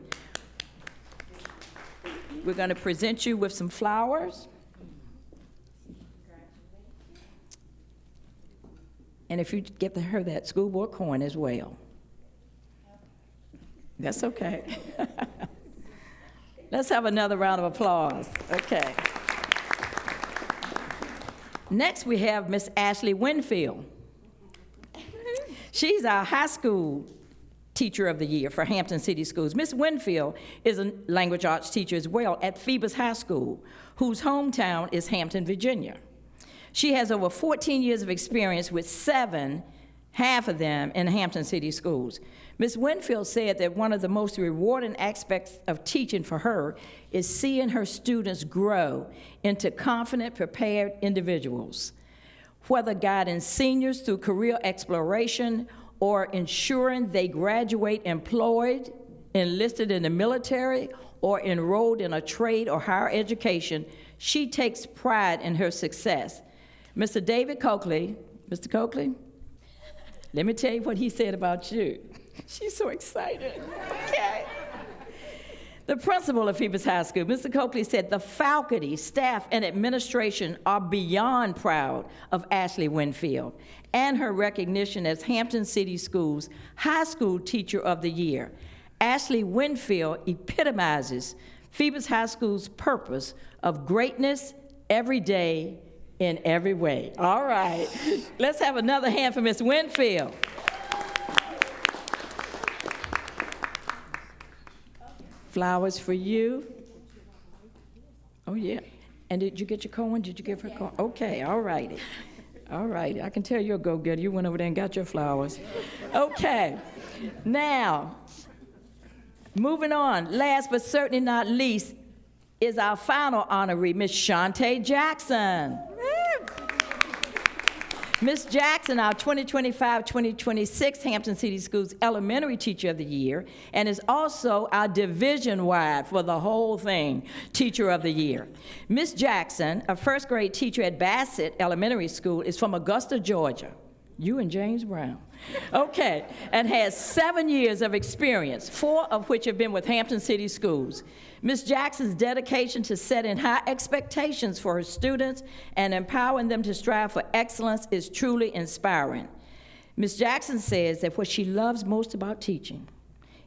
We're going to present you with some flowers. And if you get her that school board coin as well. That's okay. Let's have another round of applause. Okay. Next, we have Miss Ashley Winfield. She's our high school Teacher of the Year for Hampton City Schools. Miss Winfield is a language arts teacher as well at Phoebus High School, whose hometown is Hampton, Virginia. She has over 14 years of experience with 7, half of them in Hampton City Schools. Ms. Winfield said that one of the most rewarding aspects of teaching for her is seeing her students grow into confident, prepared individuals. whether guiding seniors through career exploration or ensuring they graduate employed, enlisted in the military, or enrolled in a trade or higher education, she takes pride in her success. Mr. David Coakley, Mr. Coakley, let me tell you what he said about you. She's so excited. Okay. The principal of Phoebus High School, Mr. Coakley, said the faculty, staff, and administration are beyond proud of Ashley Winfield and her recognition as Hampton City Schools High School Teacher of the Year. Ashley Winfield epitomizes Phoebus High School's purpose of greatness every day in every way. All right, let's have another hand for Miss Winfield. Flowers for you. Oh, yeah. And did you get your Cohen? Did you give her Cohen? Okay, all righty. All right, I can tell you're a go-getter. You went over there and got your flowers. Okay, now, moving on, last but certainly not least, is our final honoree, Miss Shantae Jackson. Ms. Jackson, our 2025-2026 Hampton City Schools Elementary Teacher of the Year, and is also our division-wide for the whole thing, Teacher of the Year. Ms. Jackson, a first grade teacher at Bassett Elementary School, is from Augusta, Georgia. You and James Brown. Okay, and has 7 years of experience, 4 of which have been with Hampton City Schools. Ms. Jackson's dedication to setting high expectations for her students and empowering them to strive for excellence is truly inspiring. Ms. Jackson says that what she loves most about teaching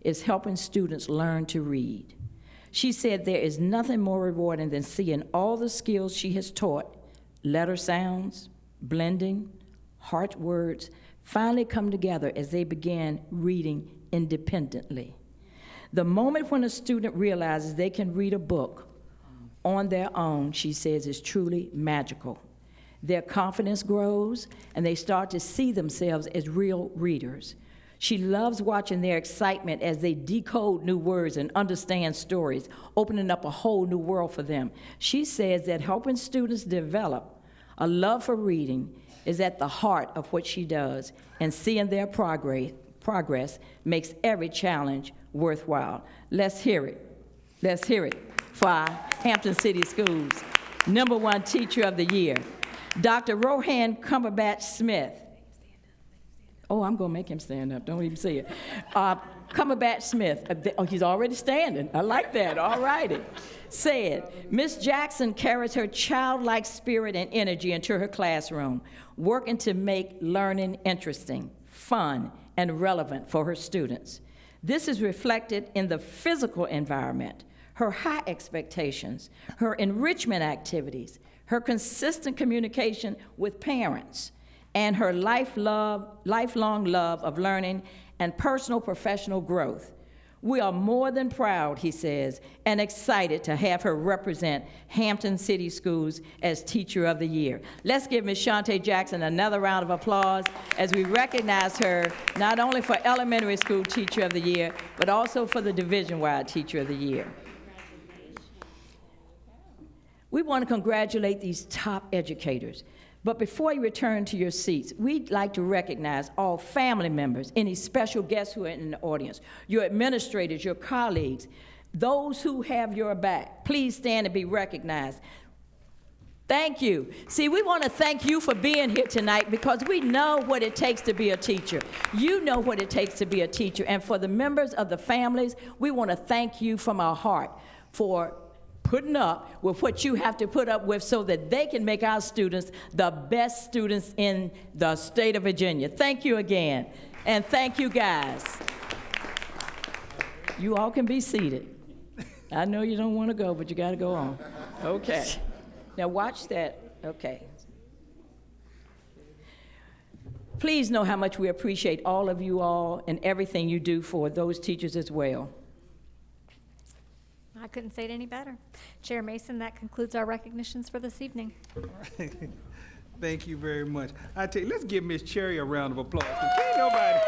is helping students learn to read. She said there is nothing more rewarding than seeing all the skills she has taught, letter sounds, blending, heart words, finally come together as they began reading independently. The moment when a student realizes they can read a book on their own, she says, is truly magical. Their confidence grows, and they start to see themselves as real readers. She loves watching their excitement as they decode new words and understand stories, opening up a whole new world for them. She says that helping students develop a love for reading is at the heart of what she does, and seeing their progress makes every challenge worthwhile. Let's hear it. Let's hear it for our Hampton City Schools #1 Teacher of the Year, Dr. Rohan Cumberbatch Smith. Oh, I'm going to make him stand up. Don't even say it. Cumberbatch Smith. Oh, he's already standing. I like that. All righty. Said, Miss Jackson carries her childlike spirit and energy into her classroom, working to make learning interesting, fun, and relevant for her students. This is reflected in the physical environment, her high expectations, her enrichment activities, her consistent communication with parents, and her lifelong love of learning and personal professional growth. We are more than proud, he says, and excited to have her represent Hampton City Schools as Teacher of the Year. Let's give Ms. Shantae Jackson another round of applause as we recognize her not only for Elementary School Teacher of the Year, but also for the Division-wide Teacher of the Year. We want to congratulate these top educators. But before you return to your seats, we'd like to recognize all family members, any special guests who are in the audience, your administrators, your colleagues, those who have your back. Please stand and be recognized. Thank you. See, we want to thank you for being here tonight because we know what it takes to be a teacher. You know what it takes to be a teacher. And for the members of the families, we want to thank you from our heart for putting up with what you have to put up with so that they can make our students the best students in the state of Virginia. Thank you again, and thank you guys. You all can be seated. I know you don't want to go, but you got to go on. Okay. Now watch that. Okay. Please know how much we appreciate all of you all and everything you do for those teachers as well. I couldn't say it any better. Chair Mason, that concludes our recognitions for this evening. All right. Thank you very much. I tell you, let's give Miss Cherry a round of applause. Can't nobody.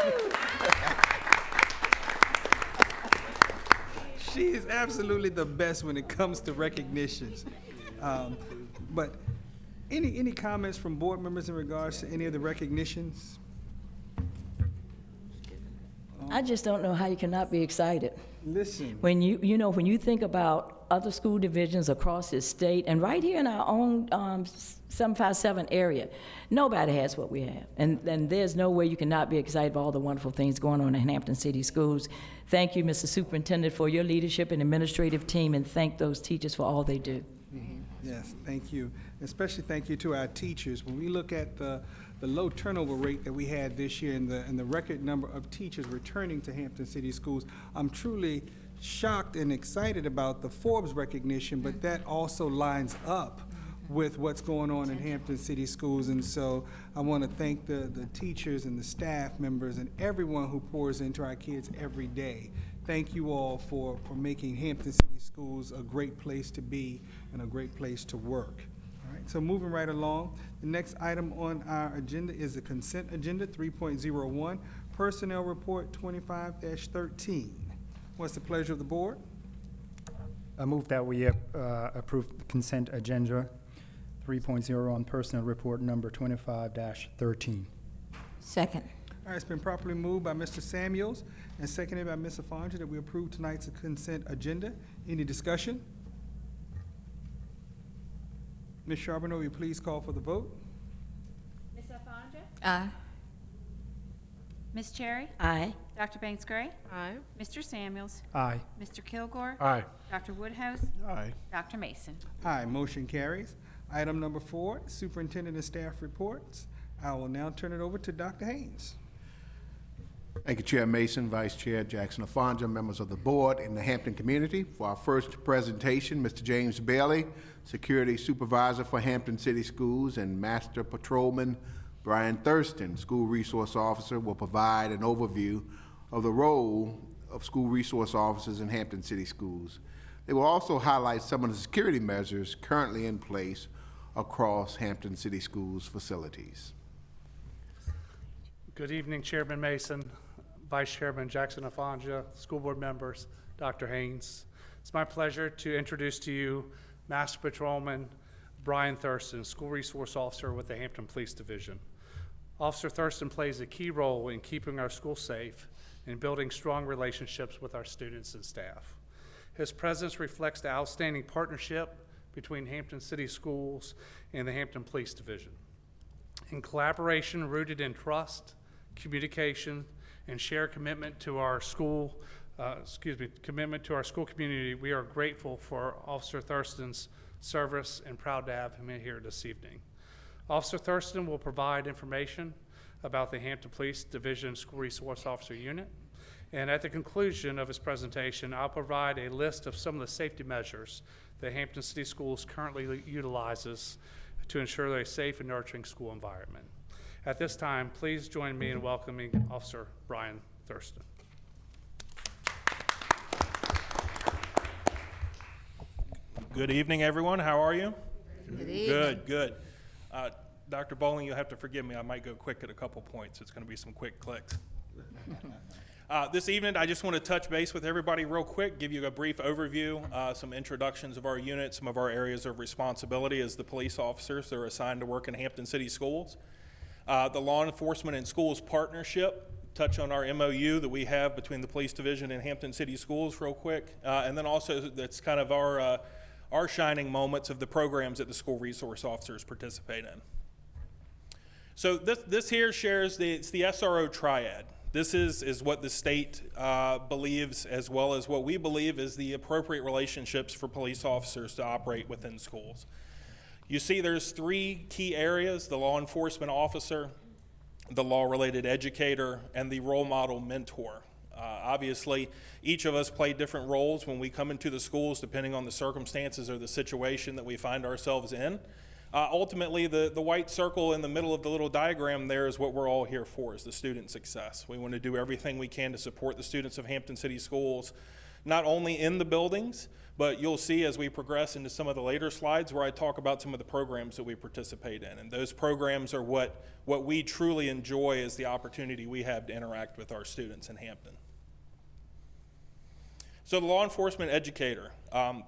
She is absolutely the best when it comes to recognitions. But Any comments from board members in regards to any of the recognitions? I just don't know how you cannot be excited. Listen. When when you think about other school divisions across this state, and right here in our own 757 area, nobody has what we have. And there's no way you cannot be excited about all the wonderful things going on in Hampton City Schools. Thank you, Mr. Superintendent, for your leadership and administrative team, and thank those teachers for all they do. Yes, thank you. Especially thank you to our teachers. When we look at the low turnover rate that we had this year and the record number of teachers returning to Hampton City Schools, I'm truly shocked and excited about the Forbes recognition, but that also lines up with what's going on in Hampton City Schools. And so I want to thank the teachers and the staff members and everyone who pours into our kids every day. Thank you all for making Hampton City Schools a great place to be and a great place to work. All right, so moving right along, the next item on our agenda is the consent agenda 3.01, Personnel Report 25-13. What's the pleasure of the board? I move that we approve the consent agenda 3.0 on Personnel Report number 25-13. Second. All right, it's been properly moved by Mr. Samuels and seconded by Ms. Afonja that we approve tonight's consent agenda. Any discussion? Ms. Charbonneau, will you please call for the vote? Ms. Afonja? Aye. Ms. Cherry? Aye. Dr. Banks Gray? Aye. Mr. Samuels? Aye. Mr. Kilgore? Aye. Dr. Woodhouse? Aye. Dr. Mason? Aye, motion carries. Item number 4, Superintendent and Staff Reports. I will now turn it over to Dr. Haynes. Thank you, Chair Mason, Vice Chair Jackson Afonja, members of the board and the Hampton community. For our first presentation, Mr. James Bailey, Security Supervisor for Hampton City Schools, and Master Patrolman Brian Thurston, School Resource Officer, will provide an overview of the role of school resource officers in Hampton City Schools. They will also highlight some of the security measures currently in place across Hampton City Schools facilities. Good evening, Chairman Mason, Vice Chairman Jackson Afonja, school board members, Dr. Haynes. It's my pleasure to introduce to you Master Patrolman Brian Thurston, School Resource Officer with the Hampton Police Division. Officer Thurston plays a key role in keeping our schools safe and building strong relationships with our students and staff. His presence reflects the outstanding partnership between Hampton City Schools and the Hampton Police Division. In collaboration rooted in trust, communication, and shared commitment to our school, commitment to our school community, we are grateful for Officer Thurston's service and proud to have him here this evening. Officer Thurston will provide information about the Hampton Police Division School Resource Officer Unit. And at the conclusion of his presentation, I'll provide a list of some of the safety measures that Hampton City Schools currently utilizes to ensure a safe and nurturing school environment. At this time, please join me in welcoming Officer Brian Thurston. Good evening, everyone. How are you? Good evening. Good. Dr. Bowling, you'll have to forgive me. I might go quick at a couple points. It's going to be some quick clicks. This evening, I just want to touch base with everybody real quick, give you a brief overview, some introductions of our unit, some of our areas of responsibility as the police officers that are assigned to work in Hampton City Schools. The Law Enforcement and Schools Partnership, touch on our MOU that we have between the Police Division and Hampton City Schools real quick. And then also that's kind of our shining moments of the programs that the school resource officers participate in. So this here shares it's the SRO triad. This is what the state believes, as well as what we believe is the appropriate relationships for police officers to operate within schools. You see there's 3 key areas: the law enforcement officer, the law-related educator, and the role model mentor. Obviously, each of us play different roles when we come into the schools, depending on the circumstances or the situation that we find ourselves in. Ultimately, the white circle in the middle of the little diagram there is what we're all here for, is the student success. We want to do everything we can to support the students of Hampton City Schools, not only in the buildings, but you'll see as we progress into some of the later slides where I talk about some of the programs that we participate in. And those programs are what we truly enjoy, is the opportunity we have to interact with our students in Hampton. So the law enforcement educator,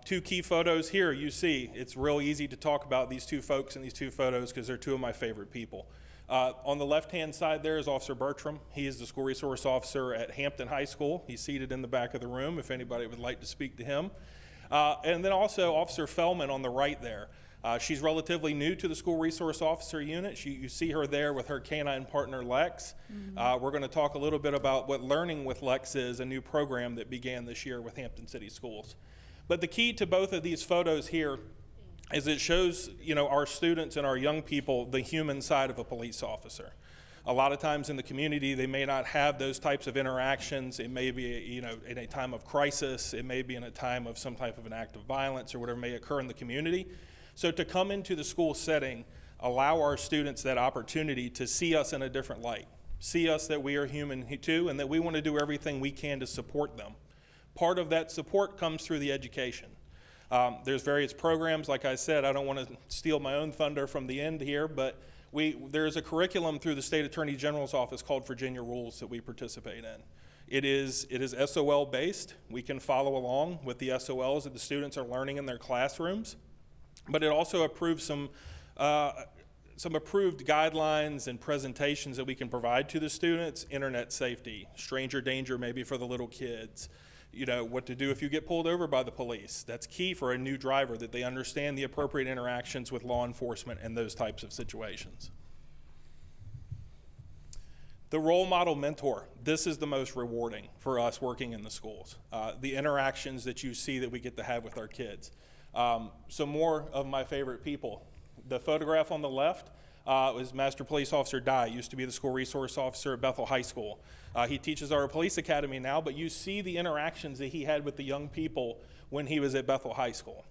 two key photos here you see. It's real easy to talk about these two folks in these two photos because they're two of my favorite people. On the left-hand side there is Officer Bertram. He is the school resource officer at Hampton High School. He's seated in the back of the room if anybody would like to speak to him. And then also Officer Fellman on the right there. She's relatively new to the school resource officer unit. You see her there with her canine partner, Lex. We're going to talk a little bit about what Learning with Lex is, a new program that began this year with Hampton City Schools. But the key to both of these photos here is it shows, our students and our young people the human side of a police officer. A lot of times in the community, they may not have those types of interactions. It may be, in a time of crisis. It may be in a time of some type of an act of violence or whatever may occur in the community. So to come into the school setting, allow our students that opportunity to see us in a different light, see us that we are human too, and that we want to do everything we can to support them. Part of that support comes through the education. There's various programs, like I said, I don't want to steal my own thunder from the end here, but there's a curriculum through the State Attorney General's office called Virginia Rules that we participate in. It is SOL based. We can follow along with the SOLs that the students are learning in their classrooms. But it also approves some approved guidelines and presentations that we can provide to the students. Internet safety, stranger danger maybe for the little kids, what to do if you get pulled over by the police. That's key for a new driver, that they understand the appropriate interactions with law enforcement and those types of situations. The role model mentor, this is the most rewarding for us working in the schools. The interactions that you see that we get to have with our kids. Some more of my favorite people. The photograph on the left was Master Police Officer Dye, used to be the school resource officer at Bethel High School. He teaches our police academy now, but you see the interactions that he had with the young people when he was at Bethel High School.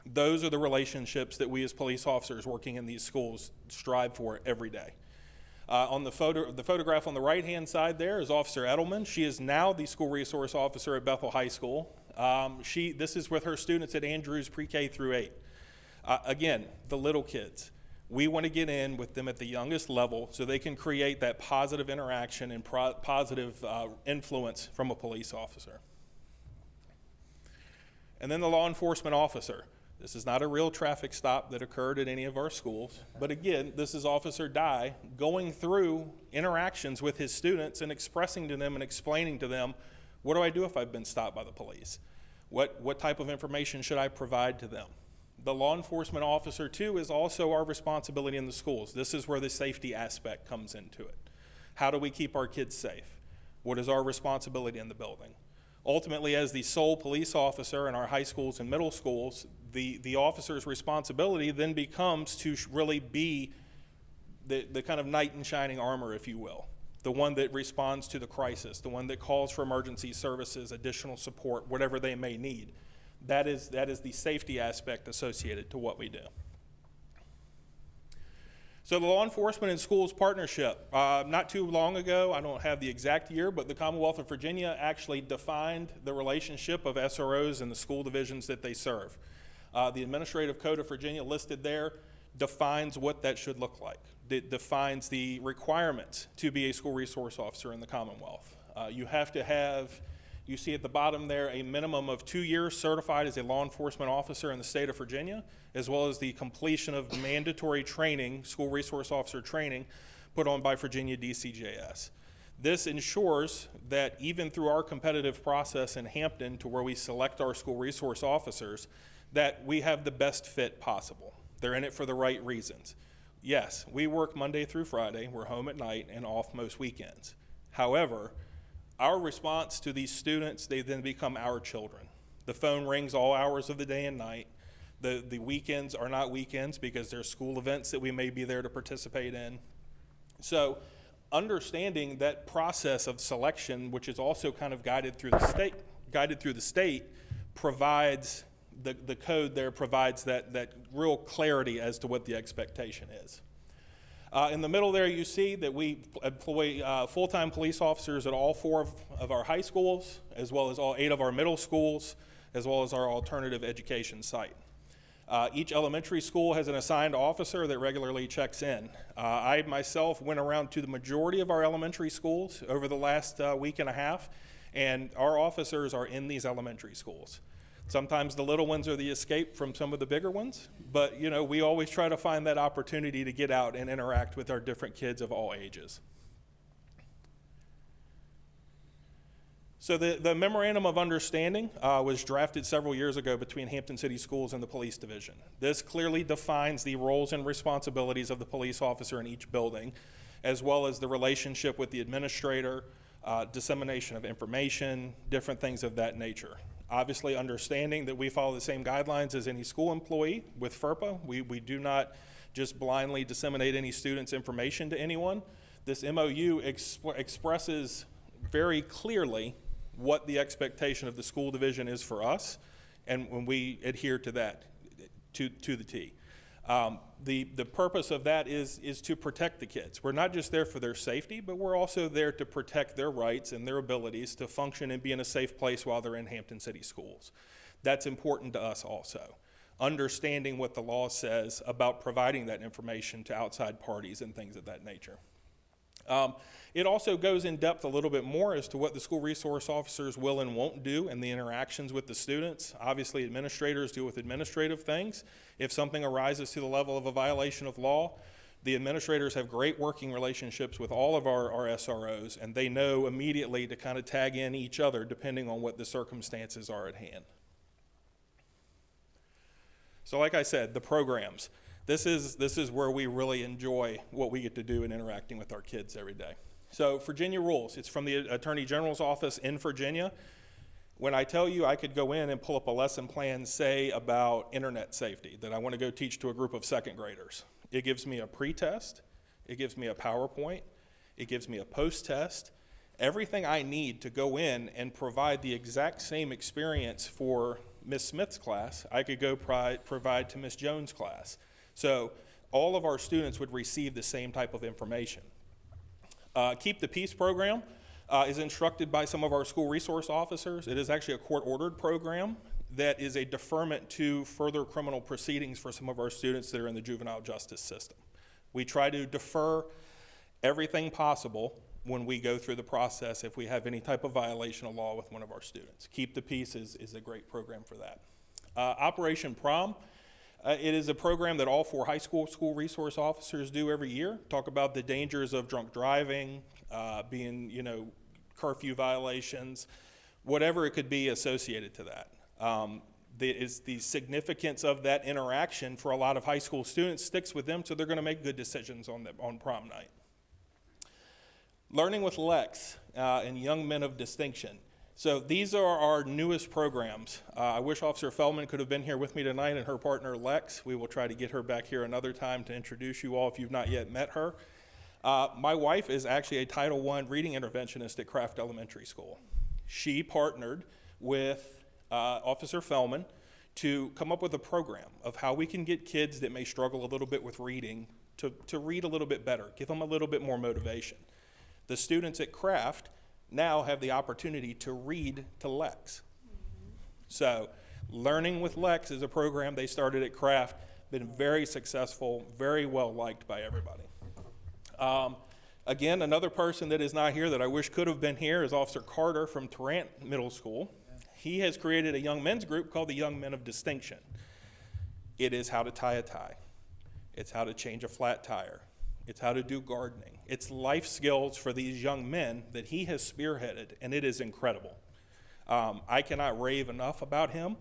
Those are the relationships that we as police officers working in these schools strive for every day. On the photograph on the right-hand side there is Officer Edelman. She is now the school resource officer at Bethel High School. This is with her students at Andrews Pre-K through 8. Again, the little kids. We want to get in with them at the youngest level so they can create that positive interaction and positive influence from a police officer. And then the law enforcement officer. This is not a real traffic stop that occurred at any of our schools. But again, this is Officer Dye going through interactions with his students and expressing to them and explaining to them, what do I do if I've been stopped by the police? What type of information should I provide to them? The law enforcement officer, too, is also our responsibility in the schools. This is where the safety aspect comes into it. How do we keep our kids safe? What is our responsibility in the building? Ultimately, as the sole police officer in our high schools and middle schools, the officer's responsibility then becomes to really be the kind of knight in shining armor, if you will. The one that responds to the crisis, the one that calls for emergency services, additional support, whatever they may need. That is the safety aspect associated to what we do. So the law enforcement and schools partnership, not too long ago, I don't have the exact year, but the Commonwealth of Virginia actually defined the relationship of SROs and the school divisions that they serve. The Administrative Code of Virginia listed there defines what that should look like. It defines the requirements to be a school resource officer in the Commonwealth. You have to have, you see at the bottom there, a minimum of 2 years certified as a law enforcement officer in the state of Virginia, as well as the completion of mandatory training, school resource officer training, put on by Virginia DCJS. This ensures that even through our competitive process in Hampton, to where we select our school resource officers, that we have the best fit possible. They're in it for the right reasons. Yes, we work Monday through Friday, we're home at night and off most weekends. However, our response to these students, they then become our children. The phone rings all hours of the day and night. The weekends are not weekends because there's school events that we may be there to participate in. So understanding that process of selection, which is also kind of guided through the state, provides the code there provides that real clarity as to what the expectation is. In the middle there, you see that we employ full-time police officers at all 4 of our high schools, as well as all 8 of our middle schools, as well as our alternative education site. Each elementary school has an assigned officer that regularly checks in. I myself went around to the majority of our elementary schools over the last week and a half, And our officers are in these elementary schools. Sometimes the little ones are the escape from some of the bigger ones, but we always try to find that opportunity to get out and interact with our different kids of all ages. So the Memorandum of Understanding was drafted several years ago between Hampton City Schools and the Police Division. This clearly defines the roles and responsibilities of the police officer in each building, as well as the relationship with the administrator, dissemination of information, different things of that nature. Obviously, understanding that we follow the same guidelines as any school employee with FERPA. We do not just blindly disseminate any student's information to anyone. This MOU expresses very clearly what the expectation of the school division is for us, and when we adhere to that to the T. The purpose of that is to protect the kids. We're not just there for their safety, but we're also there to protect their rights and their abilities to function and be in a safe place while they're in Hampton City Schools. That's important to us also. Understanding what the law says about providing that information to outside parties and things of that nature. It also goes in depth a little bit more as to what the school resource officers will and won't do in the interactions with the students. Obviously, administrators deal with administrative things. If something arises to the level of a violation of law, the administrators have great working relationships with all of our SROs, and they know immediately to kind of tag in each other depending on what the circumstances are at hand. So like I said, the programs. This is where we really enjoy what we get to do in interacting with our kids every day. So Virginia rules, it's from the Attorney General's office in Virginia. When I tell you I could go in and pull up a lesson plan, say about internet safety, that I want to go teach to a group of second graders. It gives me a pre-test, it gives me a PowerPoint, it gives me a post-test, everything I need to go in and provide the exact same experience for Ms. Smith's class, I could go provide to Ms. Jones' class. So all of our students would receive the same type of information. Keep the Peace program is instructed by some of our school resource officers. It is actually a court-ordered program that is a deferment to further criminal proceedings for some of our students that are in the juvenile justice system. We try to defer everything possible when we go through the process if we have any type of violation of law with one of our students. Keep the Peace is a great program for that. Operation Prom. It is a program that all 4 high school resource officers do every year. Talk about the dangers of drunk driving, being, curfew violations, whatever it could be associated to that. The significance of that interaction for a lot of high school students sticks with them, so they're going to make good decisions on prom night. Learning with Lex and Young Men of Distinction. So these are our newest programs. I wish Officer Feldman could have been here with me tonight and her partner Lex. We will try to get her back here another time to introduce you all if you've not yet met her. My wife is actually a Title I reading interventionist at Craft Elementary School. She partnered with Officer Feldman to come up with a program of how we can get kids that may struggle a little bit with reading to read a little bit better, give them a little bit more motivation. The students at Craft now have the opportunity to read to Lex. So Learning with Lex is a program they started at Craft, been very successful, very well liked by everybody. Again, another person that is not here that I wish could have been here is Officer Carter from Tarrant Middle School. He has created a young men's group called the Young Men of Distinction. It is how to tie a tie. It's how to change a flat tire. It's how to do gardening. It's life skills for these young men that he has spearheaded, and it is incredible. I cannot rave enough about him.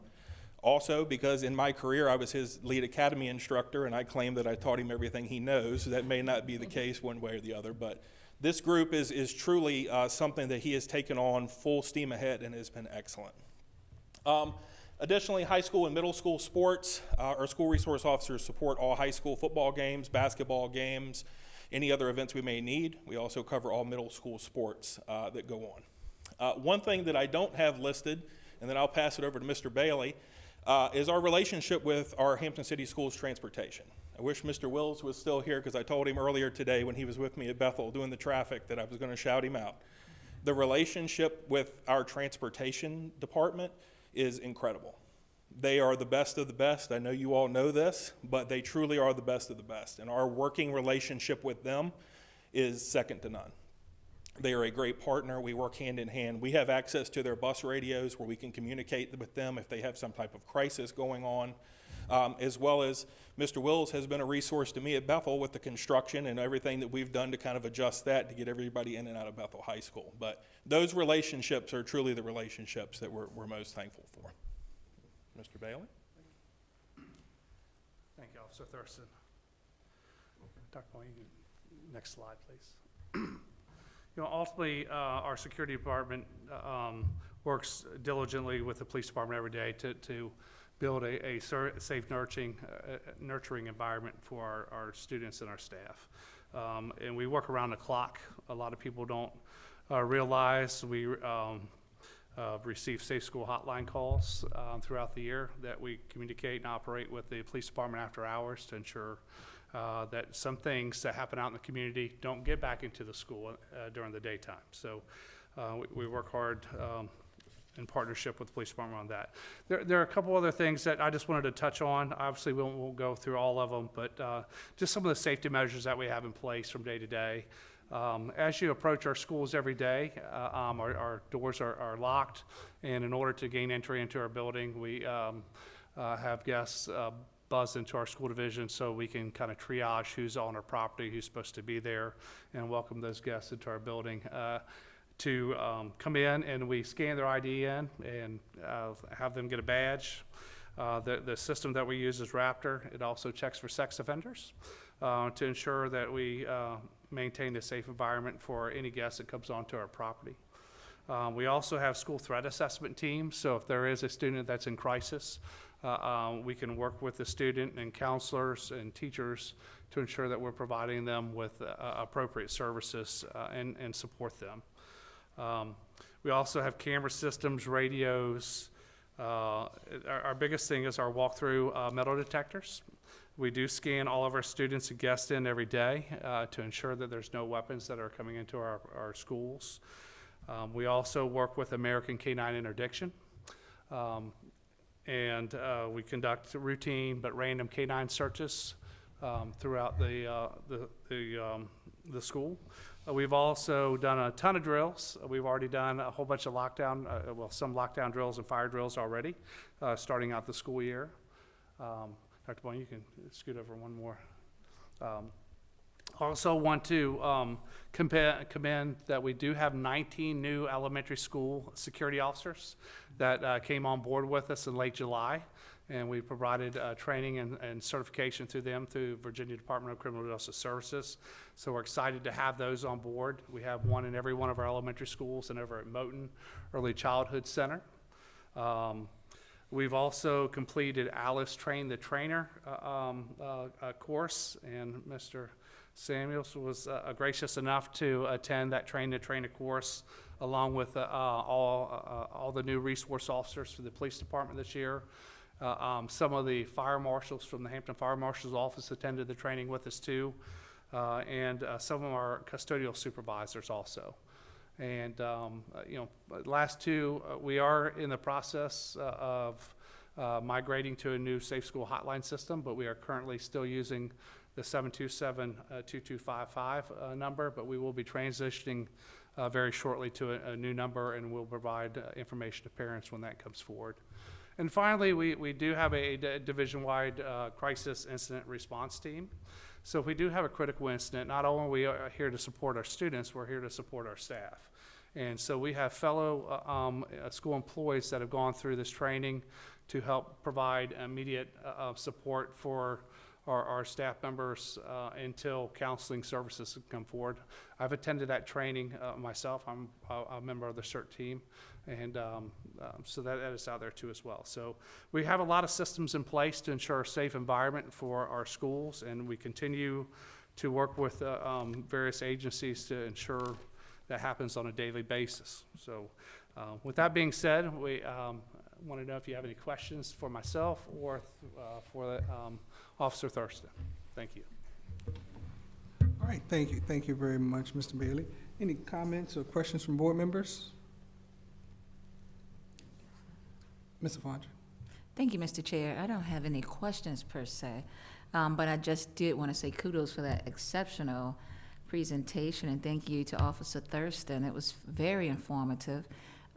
Also, because in my career, I was his lead academy instructor, and I claim that I taught him everything he knows. That may not be the case one way or the other, but this group is truly something that he has taken on full steam ahead and has been excellent. Additionally, high school and middle school sports, our school resource officers support all high school football games, basketball games, any other events we may need. We also cover all middle school sports that go on. One thing that I don't have listed, and then I'll pass it over to Mr. Bailey, is our relationship with our Hampton City Schools transportation. I wish Mr. Wills was still here because I told him earlier today when he was with me at Bethel doing the traffic that I was going to shout him out. The relationship with our transportation department is incredible. They are the best of the best. I know you all know this, but they truly are the best of the best. And our working relationship with them is second to none. They are a great partner. We work hand in hand. We have access to their bus radios where we can communicate with them if they have some type of crisis going on, as well as Mr. Wills has been a resource to me at Bethel with the construction and everything that we've done to kind of adjust that to get everybody in and out of Bethel High School. But those relationships are truly the relationships that we're most thankful for. Mr. Bailey? Thank you, Officer Thurston. Dr. Bowen, next slide, please. You know, ultimately, our security department works diligently with the police department every day to build a safe, nurturing environment for our students and our staff. And we work around the clock. A lot of people don't realize we receive safe school hotline calls throughout the year that we communicate and operate with the police department after hours to ensure that some things that happen out in the community don't get back into the school during the daytime. So we work hard in partnership with the police department on that. There are a couple other things that I just wanted to touch on. Obviously, we won't go through all of them, but just some of the safety measures that we have in place from day to day. As you approach our schools every day, our doors are locked, and in order to gain entry into our building, we have guests buzz into our school division so we can kind of triage who's on our property, who's supposed to be there, and welcome those guests into our building to come in, and we scan their ID in and have them get a badge. The system that we use is Raptor. It also checks for sex offenders to ensure that we maintain a safe environment for any guest that comes onto our property. We also have school threat assessment teams, so if there is a student that's in crisis, we can work with the student and counselors and teachers to ensure that we're providing them with appropriate services and support them. We also have camera systems, radios. Our biggest thing is our walk-through metal detectors. We do scan all of our students and guests in every day to ensure that there's no weapons that are coming into our schools. We also work with American Canine Interdiction. And we conduct routine but random canine searches throughout the school. We've also done a ton of drills. We've already done a whole bunch of some lockdown drills and fire drills already, starting out the school year. Dr. Bowen, you can scoot over one more. Also want to commend that we do have 19 new elementary school security officers that came on board with us in late July, and we provided training and certification through them through Virginia Department of Criminal Justice Services. So we're excited to have those on board. We have one in every one of our elementary schools and over at Moton Early Childhood Center. We've also completed Alice Train the Trainer course, and Mr. Samuels was gracious enough to attend that Train the Trainer course along with all the new resource officers for the police department this year. Some of the fire marshals from the Hampton Fire Marshal's Office attended the training with us too, and some of our custodial supervisors also. And last two, we are in the process of migrating to a new Safe School Hotline system, but we are currently still using the 727-2255 number, but we will be transitioning very shortly to a new number, and we'll provide information to parents when that comes forward. And finally, we do have a division-wide crisis incident response team. So if we do have a critical incident, not only are we here to support our students, we're here to support our staff. And so we have fellow school employees that have gone through this training to help provide immediate support for our staff members until counseling services come forward. I've attended that training myself. I'm a member of the CERT team, and so that is out there too as well. So we have a lot of systems in place to ensure a safe environment for our schools, and we continue to work with various agencies to ensure that happens on a daily basis. So with that being said, we want to know if you have any questions for myself or for Officer Thurston. Thank you. All right, thank you. Thank you very much, Mr. Bailey. Any comments or questions from board members? Ms. Avandra. Thank you, Mr. Chair. I don't have any questions per se, but I just did want to say kudos for that exceptional presentation, and thank you to Officer Thurston. It was very informative.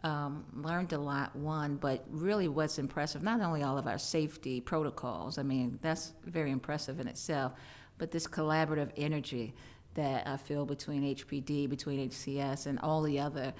Learned a lot, but really what's impressive, not only all of our safety protocols, I mean, that's very impressive in itself, but this collaborative energy that I feel between HPD, between HCS, and all the other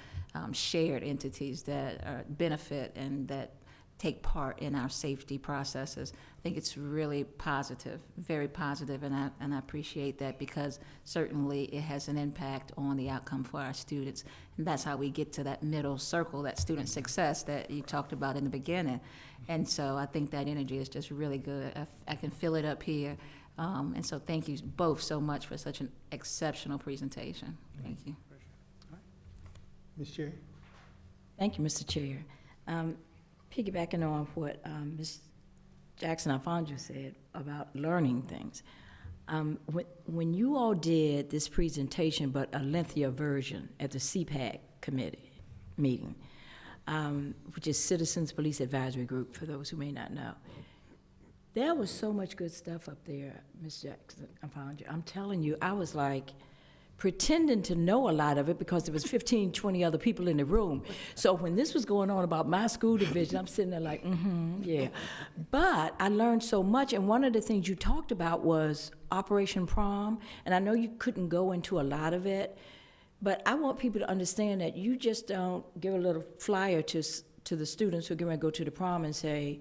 shared entities that benefit and that take part in our safety processes. I think it's really positive, very positive, and I appreciate that, because certainly it has an impact on the outcome for our students. And that's how we get to that middle circle, that student success that you talked about in the beginning. And so I think that energy is just really good. I can feel it up here. And so thank you both so much for such an exceptional presentation. Thank you. Ms. Chair. Thank you, Mr. Chair. Piggybacking on what Ms. Jackson-Alfonso said about learning things, when you all did this presentation, but a lengthier version at the CPAC committee meeting, which is Citizens Police Advisory Group, for those who may not know, there was so much good stuff up there, Ms. Jackson-Alfonso. I'm telling you, I was like, pretending to know a lot of it because there was 15, 20 other people in the room. So when this was going on about my school division, I'm sitting there like, yeah. But I learned so much, and one of the things you talked about was Operation Prom, and I know you couldn't go into a lot of it, but I want people to understand that you just don't give a little flyer to the students who are going to go to the prom and say,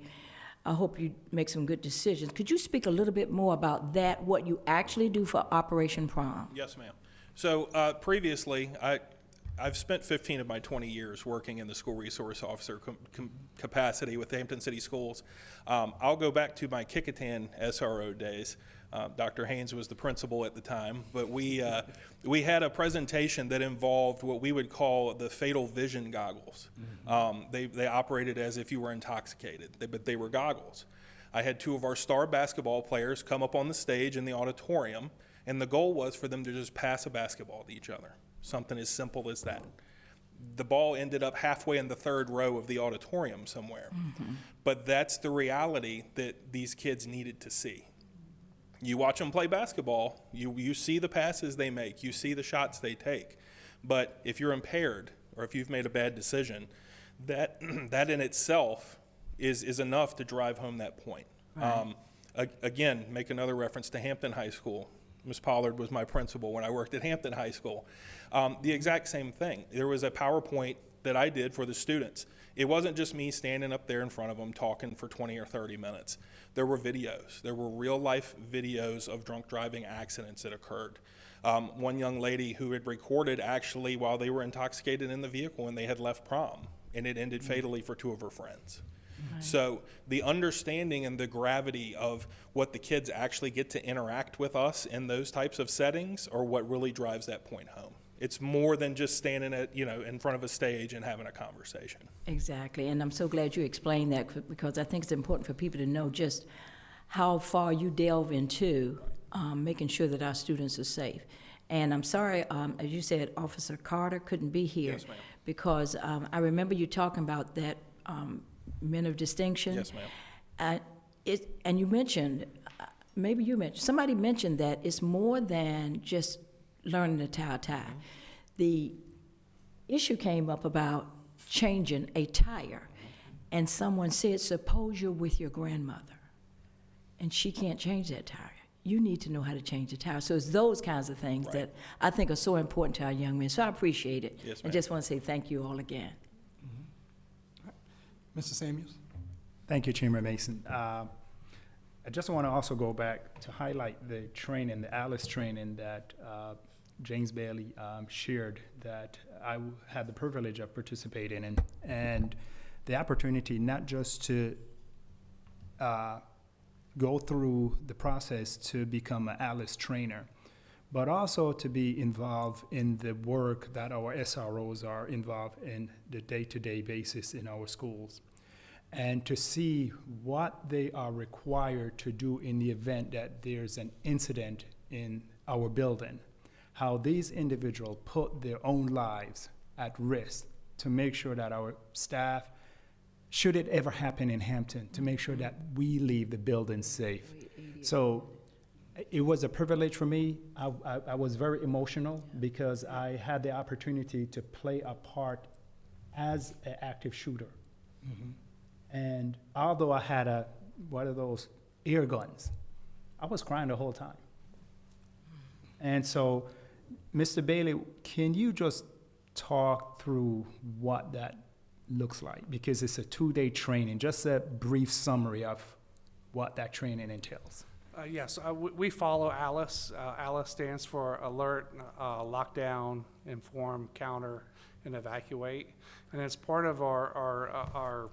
I hope you make some good decisions. Could you speak a little bit more about that, what you actually do for Operation Prom? Yes, ma'am. So previously, I've spent 15 of my 20 years working in the school resource officer capacity with Hampton City Schools. I'll go back to my Kickitan SRO days. Dr. Haynes was the principal at the time, but we had a presentation that involved what we would call the fatal vision goggles. They operated as if you were intoxicated, but they were goggles. I had two of our star basketball players come up on the stage in the auditorium, and the goal was for them to just pass a basketball to each other, something as simple as that. The ball ended up halfway in the third row of the auditorium somewhere. But that's the reality that these kids needed to see. You watch them play basketball, you see the passes they make, you see the shots they take. But if you're impaired or if you've made a bad decision, that in itself is enough to drive home that point. Right. Again, make another reference to Hampton High School. Ms. Pollard was my principal when I worked at Hampton High School. The exact same thing. There was a PowerPoint that I did for the students. It wasn't just me standing up there in front of them talking for 20 or 30 minutes. There were videos. There were real-life videos of drunk driving accidents that occurred. One young lady who had recorded actually while they were intoxicated in the vehicle and they had left prom, and it ended fatally for two of her friends. Right. So the understanding and the gravity of what the kids actually get to interact with us in those types of settings are what really drives that point home. It's more than just standing in front of a stage and having a conversation. Exactly, and I'm so glad you explained that, because I think it's important for people to know just how far you delve into making sure that our students are safe. And I'm sorry, as you said, Officer Carter couldn't be here. Yes, ma'am. Because I remember you talking about that Men of Distinction. Yes, ma'am. And you mentioned, somebody mentioned that it's more than just learning to tie a tie. The issue came up about changing a tire, and someone said, suppose you're with your grandmother, and she can't change that tire. You need to know how to change the tire. So it's those kinds of things Right. that I think are so important to our young men. So I appreciate it. Yes, I ma'am. just want to say thank you all again. Mr. Samuels. Thank you, Chairman Mason. I just want to also go back to highlight the training, the ALICE training that James Bailey shared, that I had the privilege of participating in, and the opportunity not just to go through the process to become an ALICE trainer, but also to be involved in the work that our SROs are involved in the day-to-day basis in our schools, and to see what they are required to do in the event that there's an incident in our building, how these individuals put their own lives at risk to make sure that our staff, should it ever happen in Hampton, to make sure that we leave the building safe. So It was a privilege for me. I was very emotional because I had the opportunity to play a part as an active shooter. And although I had one of those air guns, I was crying the whole time. And so, Mr. Bailey, can you just talk through what that looks like? Because it's a 2-day training, just a brief summary of what that training entails. Yes, we follow ALICE. ALICE stands for Alert, Lockdown, Inform, Counter, and Evacuate. And it's part of our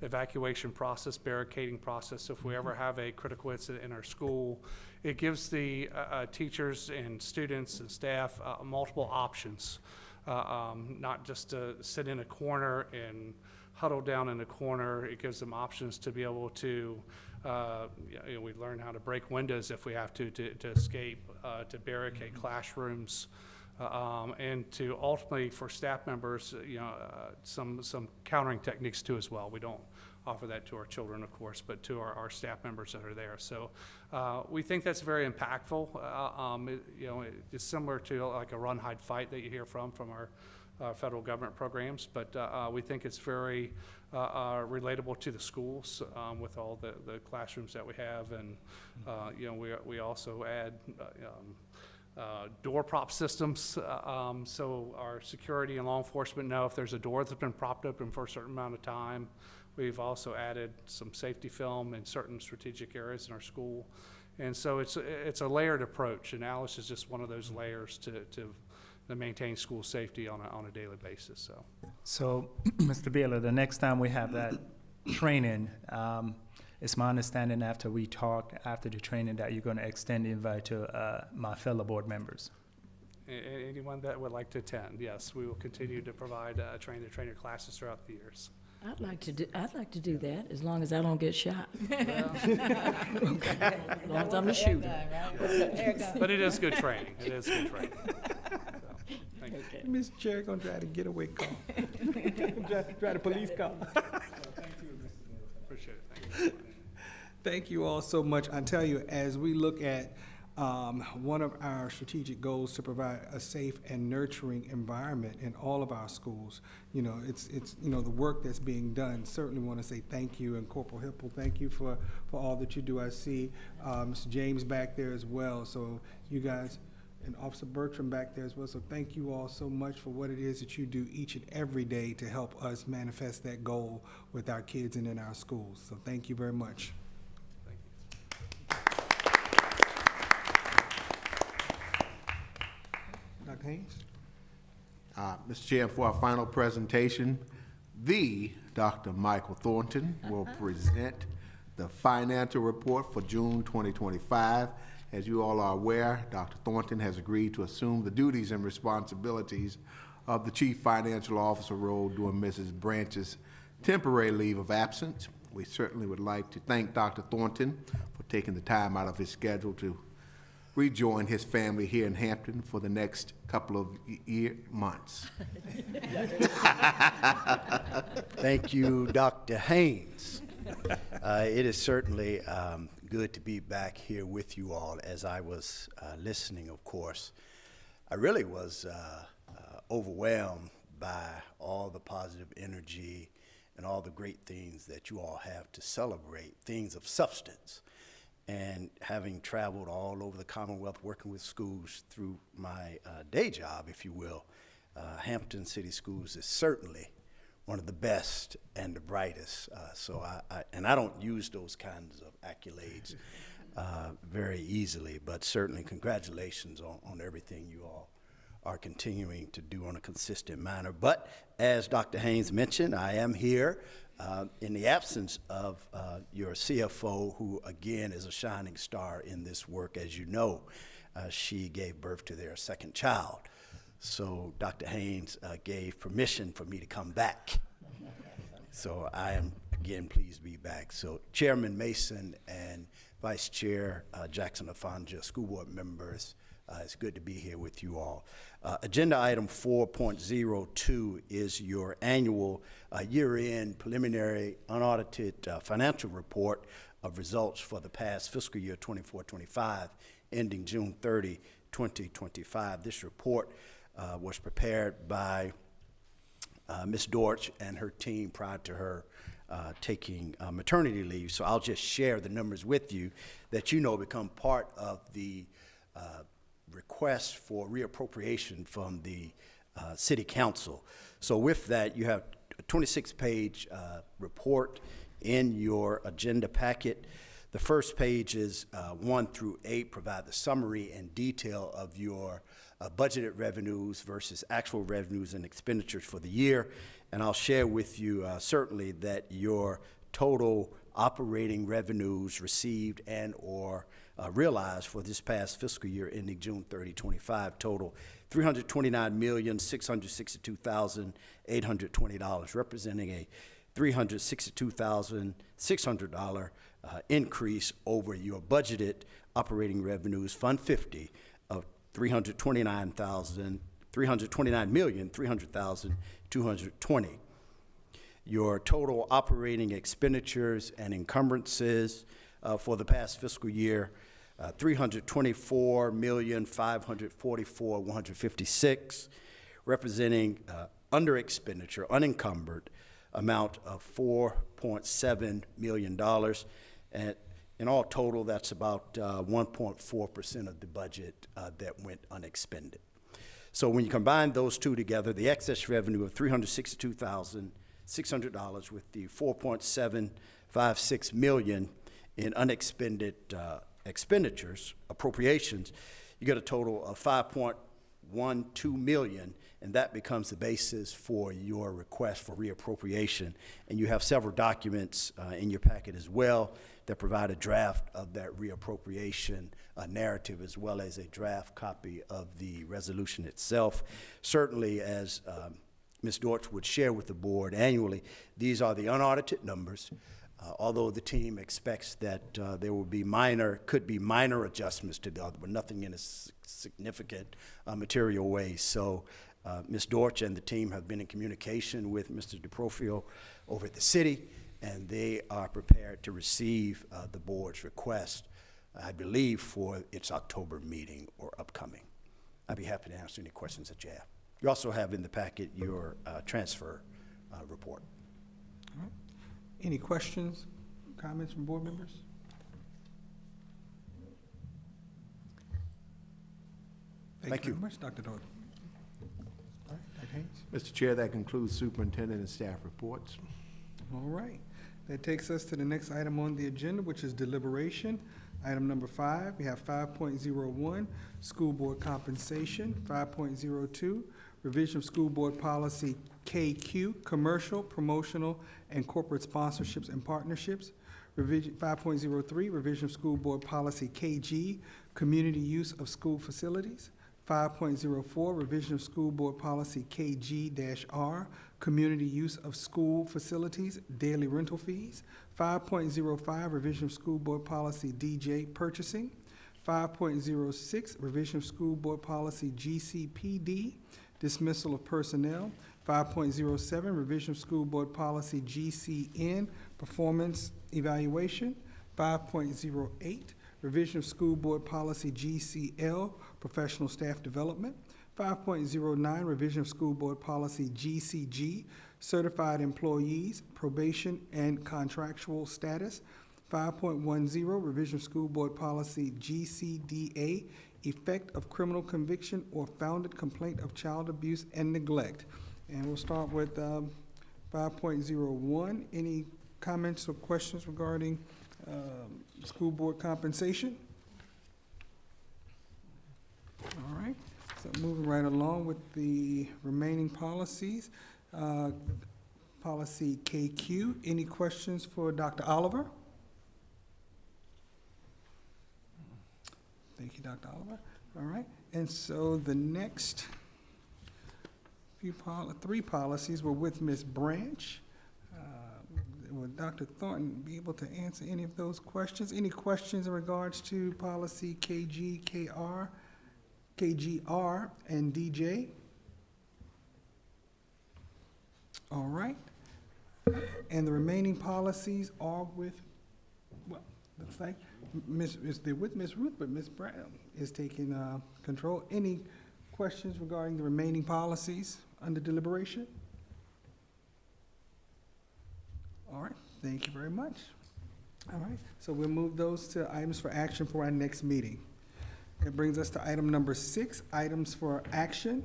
evacuation process, barricading process. So if we ever have a critical incident in our school, it gives the teachers and students and staff multiple options, not just to sit in a corner and huddle down in a corner. It gives them options to be able to we learn how to break windows if we have to escape, to barricade classrooms, and to ultimately for staff members, some countering techniques too as well. We don't offer that to our children, of course, but to our staff members that are there. So we think that's very impactful. It's similar to like a run, hide, fight that you hear from our federal government programs, but we think it's very relatable to the schools with all the classrooms that we have, and we also add door prop systems, so our security and law enforcement know if there's a door that's been propped open for a certain amount of time. We've also added some safety film in certain strategic areas in our school, and so it's a layered approach, and ALICE is just one of those layers to maintain school safety on a daily basis. So, Mr. Bailey, the next time we have that training, it's my understanding after we talk after the training that you're going to extend the invite to my fellow board members. Anyone that would like to attend, yes, we will continue to provide trainer classes throughout the years. I'd like to do that as long as I don't get shot. As long as I'm a shooter. But it is good training. It is good training. So, thank you. Mr. Chair, gonna try to get away call. try the police call. Thank you, Mr. Appreciate it. Thank you. Thank you all so much. I tell you, as we look at one of our strategic goals to provide a safe and nurturing environment in all of our schools, it's the work that's being done. Certainly want to say thank you, and Corporal Hipple, thank you for all that you do. I see Mr. James back there as well. So you guys, and Officer Bertram back there as well. So thank you all so much for what it is that you do each and every day to help us manifest that goal with our kids and in our schools. So thank you very much. Dr. Haynes? Mr. Chair, for our final presentation, the Dr. Michael Thornton will present the financial report for June 2025. As you all are aware, Dr. Thornton has agreed to assume the duties and responsibilities of the Chief Financial Officer role during Mrs. Branch's temporary leave of absence. We certainly would like to thank Dr. Thornton for taking the time out of his schedule to rejoin his family here in Hampton for the next couple of months. Thank you, Dr. Haynes. It is certainly good to be back here with you all. As I was listening, of course, I really was overwhelmed by all the positive energy and all the great things that you all have to celebrate, things of substance. And having traveled all over the Commonwealth working with schools through my day job, if you will, Hampton City Schools is certainly one of the best and the brightest. So I don't use those kinds of accolades very easily, but certainly congratulations on everything you all are continuing to do on a consistent manner. But as Dr. Haynes mentioned, I am here in the absence of your CFO, who again is a shining star in this work. As you know, she gave birth to their second child. So Dr. Haynes gave permission for me to come back. So I am again pleased to be back. So Chairman Mason and Vice Chair Jackson Afanja, school board members, it's good to be here with you all. Agenda item 4.02 is your annual year-end preliminary unaudited financial report of results for the past fiscal year 24-25, ending June 30, 2025. This report was prepared by Ms. Dortch and her team prior to her taking maternity leave. So I'll just share the numbers with you that you know become part of the request for reappropriation from the City Council. So with that, you have a 26-page report in your agenda packet. The first pages 1 through 8 provide the summary and detail of your budgeted revenues versus actual revenues and expenditures for the year. And I'll share with you certainly that your total operating revenues received and or realized for this past fiscal year ending June 30, 25 total $329,662,820, representing a $362,600 increase over your budgeted operating revenues, Fund 50, of $329,300,220. Your total operating expenditures and encumbrances for the past fiscal year, $324,544,156, representing under expenditure, unencumbered amount of $4.7 million. And in all total, that's about 1.4% of the budget that went unexpended. So when you combine those two together, the excess revenue of $362,600 with the $4.756 million in unexpended expenditures, appropriations, you get a total of $5.12 million, and that becomes the basis for your request for reappropriation. And you have several documents in your packet as well that provide a draft of that reappropriation narrative, as well as a draft copy of the resolution itself. Certainly, as Ms. Dortch would share with the board annually, these are the unaudited numbers. Although the team expects that there will be could be minor adjustments to the other, but nothing in a significant material way. So Ms. Dortch and the team have been in communication with Mr. DeProfio over at the city, and they are prepared to receive the board's request, I believe, for its October meeting or upcoming. I'd be happy to answer any questions that you have. You also have in the packet your transfer report. All right. Any questions, comments from board members? Thank you very much, Dr. Dortch. All right, Dr. Haynes. Mr. Chair, that concludes superintendent and staff reports. All right. That takes us to the next item on the agenda, which is deliberation. Item number 5, we have 5.01, school board compensation. 5.02, revision of school board policy KQ, commercial, promotional, and corporate sponsorships and partnerships. Revision 5.03, revision of school board policy KG, community use of school facilities. 5.04, revision of school board policy KG-R, community use of school facilities, daily rental fees. 5.05, revision of school board policy DJ, purchasing. 5.06, revision of school board policy GCPD, dismissal of personnel. 5.07, revision of school board policy GCN, performance evaluation. 5.08, revision of school board policy GCL, professional staff development. 5.09, revision of school board policy GCG, certified employees, probation and contractual status. 5.10, revision of school board policy GCDA, effect of criminal conviction or founded complaint of child abuse and neglect. And we'll start with 5.01. Any comments or questions regarding school board compensation? All right, so moving right along with the remaining policies. Policy KQ, any questions for Dr. Oliver? Thank you, Dr. Oliver. All right, and so the next three policies were with Ms. Branch. Would Dr. Thornton be able to answer any of those questions? Any questions in regards to policy KG, KR, KGR, and DJ? All right. And the remaining policies are with, well, Looks like they're with Ms. Ruth, but Ms. Brown is taking control. Any questions regarding the remaining policies under deliberation? All right, thank you very much. All right, so we'll move those to items for action for our next meeting. It brings us to item number 6, items for action.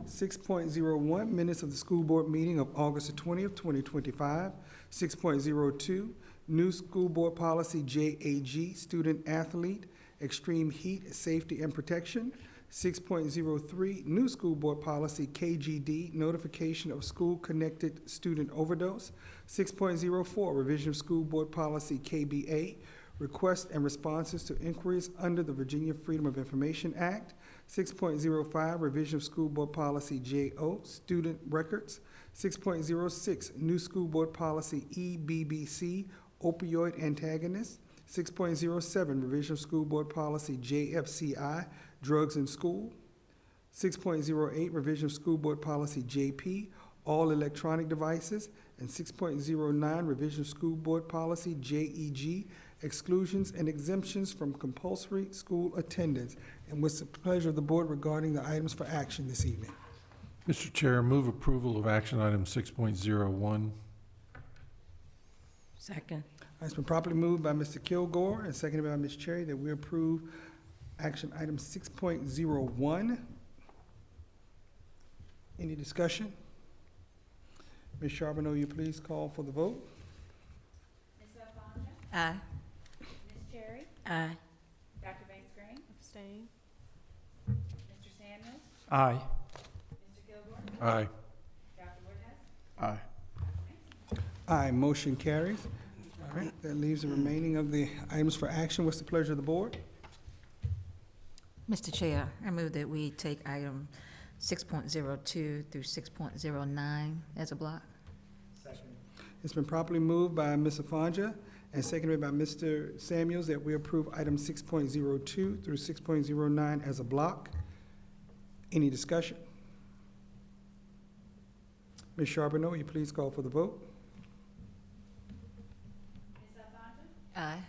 6.01, minutes of the school board meeting of August the 20th, 2025. 6.02, new school board policy JAG, student athlete, extreme heat, safety and protection. 6.03, new school board policy KGD, notification of school-connected student overdose. 6.04, revision of school board policy KBA, requests and responses to inquiries under the Virginia Freedom of Information Act. 6.05, revision of school board policy JO, student records. 6.06, new school board policy EBBC, opioid antagonist. 6.07, revision of school board policy JFCI, drugs in school. 6.08, revision of school board policy JP, all electronic devices. And 6.09, revision of school board policy JEG, exclusions and exemptions from compulsory school attendance. And what's the pleasure of the board regarding the items for action this evening? Mr. Chair, move approval of action item 6.01. Second. It's been properly moved by Mr. Kilgore and seconded by Ms. Cherry that we approve action item 6.01. Any discussion? Ms. Charbonneau, will you please call for the vote? Ms. Alfonso? Aye. Ms. Cherry? Aye. Dr. Banks Green? Abstain. Mr. Samuels? Aye. Mr. Kilgore? Aye. Dr. Woodhouse? Aye. Aye, motion carries. All right, that leaves the remaining of the items for action. What's the pleasure of the board? Mr. Chair, I move that we take item 6.02 through 6.09 as a block. It's been properly moved by Ms. Afonja and seconded by Mr. Samuels that we approve item 6.02 through 6.09 as a block. Any discussion? Ms. Charbonneau, will you please call for the vote? Ms. Alfonso? Aye.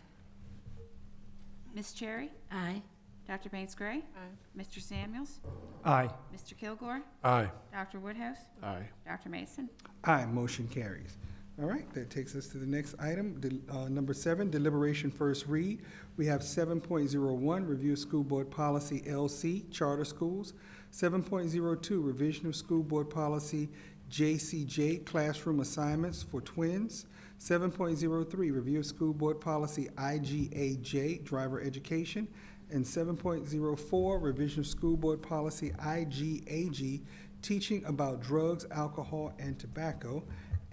Ms. Cherry? Aye. Dr. Banks Gray? Aye. Mr. Samuels? Aye. Mr. Kilgore? Aye. Dr. Woodhouse? Aye. Dr. Mason? Aye, motion carries. All right, that takes us to the next item, number 7, deliberation first read. We have 7.01, review of school board policy LC, charter schools. 7.02, revision of school board policy JCJ, classroom assignments for twins. 7.03, review of school board policy IGAJ, driver education. And 7.04, revision of school board policy IGAG, teaching about drugs, alcohol, and tobacco.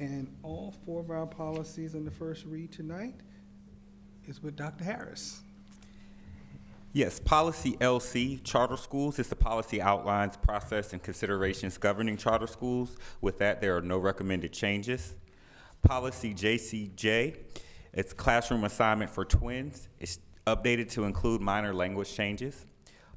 And all 4 of our policies on the first read tonight is with Dr. Harris. Yes, policy LC, charter schools. It's the policy outlines, process, and considerations governing charter schools. With that, there are no recommended changes. Policy JCJ, it's classroom assignment for twins. It's updated to include minor language changes.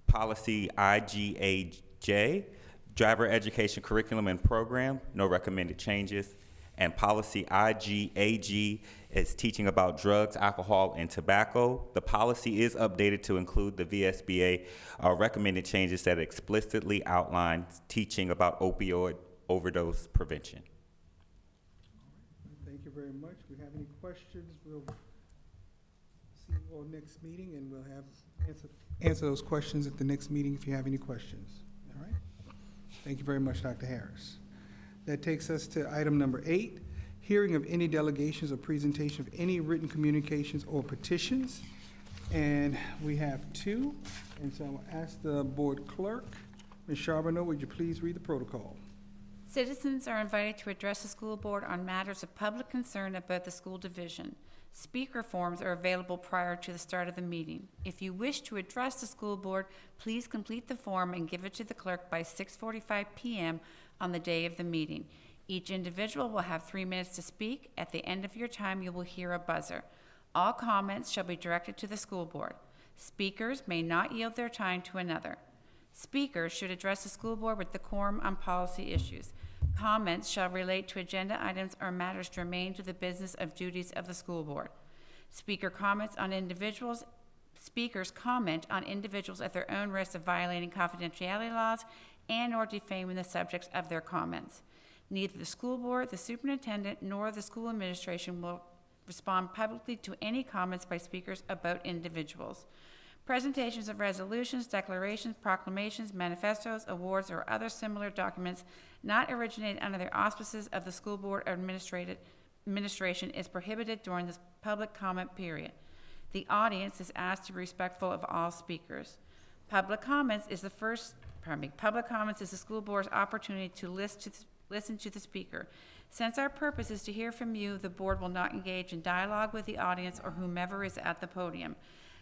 Policy IGAJ, driver education curriculum and program, no recommended changes. And policy IGAG is teaching about drugs, alcohol, and tobacco. The policy is updated to include the VSBA recommended changes that explicitly outline teaching about opioid overdose prevention. Thank you very much. If we have any questions, we'll see you all next meeting, and we'll have answer those questions at the next meeting if you have any questions. All right? Thank you very much, Dr. Harris. That takes us to item number 8, hearing of any delegations or presentation of any written communications or petitions. And we have 2, and so I'll ask the board clerk, Ms. Charbonneau, would you please read the protocol? Citizens are invited to address the school board on matters of public concern at both the school division. Speaker forms are available prior to the start of the meeting. If you wish to address the school board, please complete the form and give it to the clerk by 6:45 p.m. on the day of the meeting. Each individual will have 3 minutes to speak. At the end of your time, you will hear a buzzer. All comments shall be directed to the school board. Speakers may not yield their time to another. Speakers should address the school board with decorum on policy issues. Comments shall relate to agenda items or matters germane to the business of duties of the school board. Speakers comment on individuals at their own risk of violating confidentiality laws and/or defaming the subjects of their comments. Neither the school board, the superintendent, nor the school administration will respond publicly to any comments by speakers about individuals. Presentations of resolutions, declarations, proclamations, manifestos, awards, or other similar documents not originated under the auspices of the school board or administration is prohibited during this public comment period. The audience is asked to be respectful of all speakers. Public comments is the school board's opportunity to listen to the speaker. Since our purpose is to hear from you, the board will not engage in dialogue with the audience or whomever is at the podium.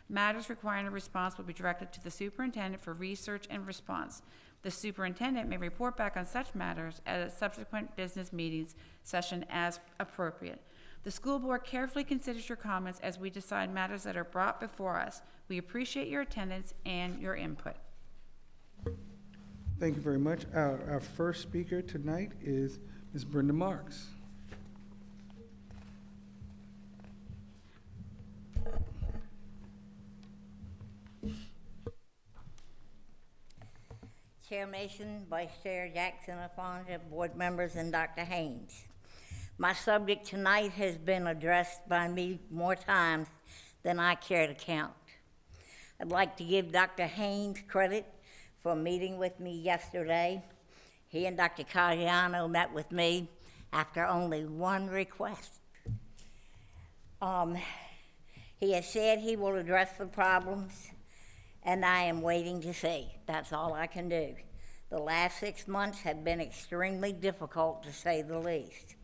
Matters requiring a response will be directed to the superintendent for research and response. The superintendent may report back on such matters at a subsequent business meetings session as appropriate. The school board carefully considers your comments as we decide matters that are brought before us. We appreciate your attendance and your input. Thank you very much. Our first speaker tonight is Ms. Brenda Marks. Chair Mason, Vice Chair Jackson Afonja, board members, and Dr. Haynes. My subject tonight has been addressed by me more times than I care to count. I'd like to give Dr. Haynes credit for meeting with me yesterday. He and Dr. Caggiano met with me after only one request. He has said he will address the problems, and I am waiting to see. That's all I can do. The last 6 months have been extremely difficult, to say the least.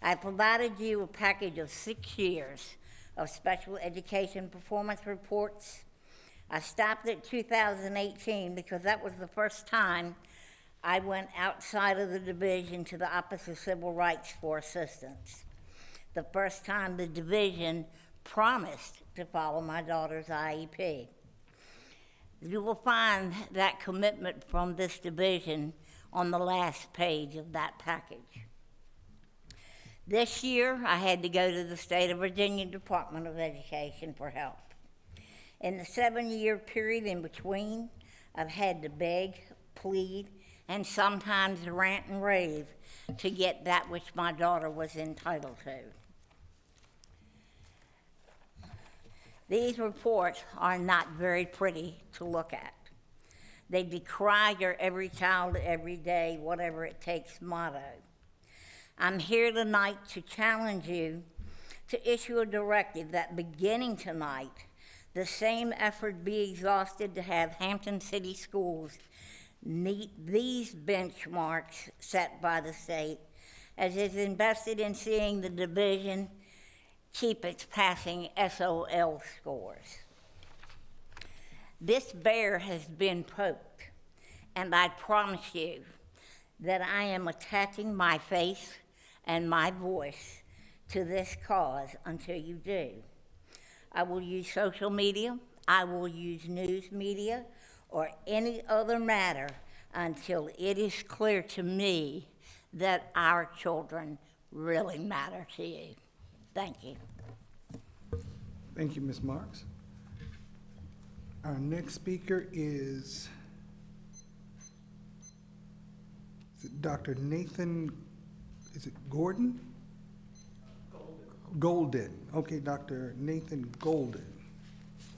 I provided you a package of 6 years of special education performance reports. I stopped at 2018 because that was the first time I went outside of the division to the Office of Civil Rights for assistance. The first time the division promised to follow my daughter's IEP. You will find that commitment from this division on the last page of that package. This year, I had to go to the State of Virginia Department of Education for help. In the 7-year period in between, I've had to beg, plead, and sometimes rant and rave to get that which my daughter was entitled to. These reports are not very pretty to look at. They decry your every child, every day, whatever it takes motto. I'm here tonight to challenge you to issue a directive that beginning tonight, the same effort be exhausted to have Hampton City Schools meet these benchmarks set by the state, as is invested in seeing the division keep its passing SOL scores. This bear has been poked, and I promise you that I am attaching my face and my voice to this cause until you do. I will use social media, I will use news media, or any other matter until it is clear to me that our children really matter to you. Thank you. Thank you, Ms. Marks. Our next speaker is it Dr. Nathan, is it Gordon? Golden. Okay, Dr. Nathan Golden.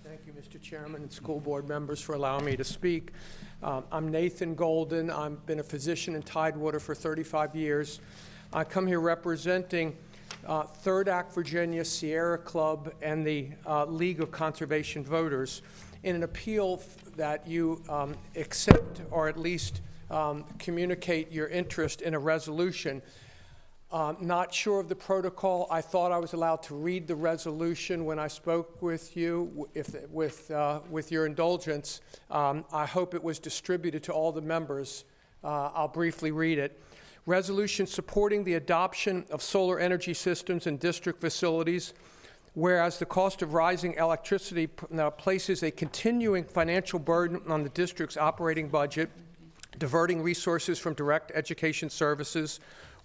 Thank you, Mr. Chairman and school board members, for allowing me to speak. I'm Nathan Golden. I've been a physician in Tidewater for 35 years. I come here representing Third Act Virginia, Sierra Club, and the League of Conservation Voters in an appeal that you accept or at least communicate your interest in a resolution. Not sure of the protocol. I thought I was allowed to read the resolution when I spoke with you. With your indulgence, I hope it was distributed to all the members. I'll briefly read it. Resolution supporting the adoption of solar energy systems in district facilities, whereas the cost of rising electricity places a continuing financial burden on the district's operating budget, diverting resources from direct education services,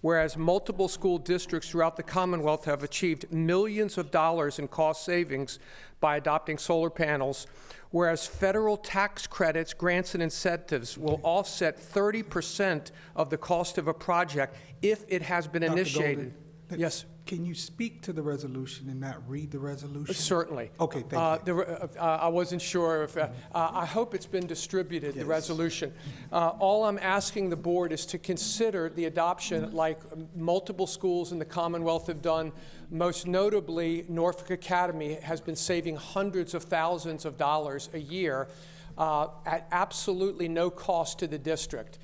whereas multiple school districts throughout the Commonwealth have achieved millions of dollars in cost savings by adopting solar panels, whereas federal tax credits, grants, and incentives will offset 30% of the cost of a project if it has been Dr. initiated. Golden, Yes. Can you speak to the resolution and not read the resolution? Certainly. Okay, thank you. I wasn't sure if, I hope it's been distributed, the resolution. All I'm asking the board is to consider the adoption like multiple schools in the Commonwealth have done. Most notably, Norfolk Academy has been saving hundreds of thousands of dollars a year at absolutely no cost to the district.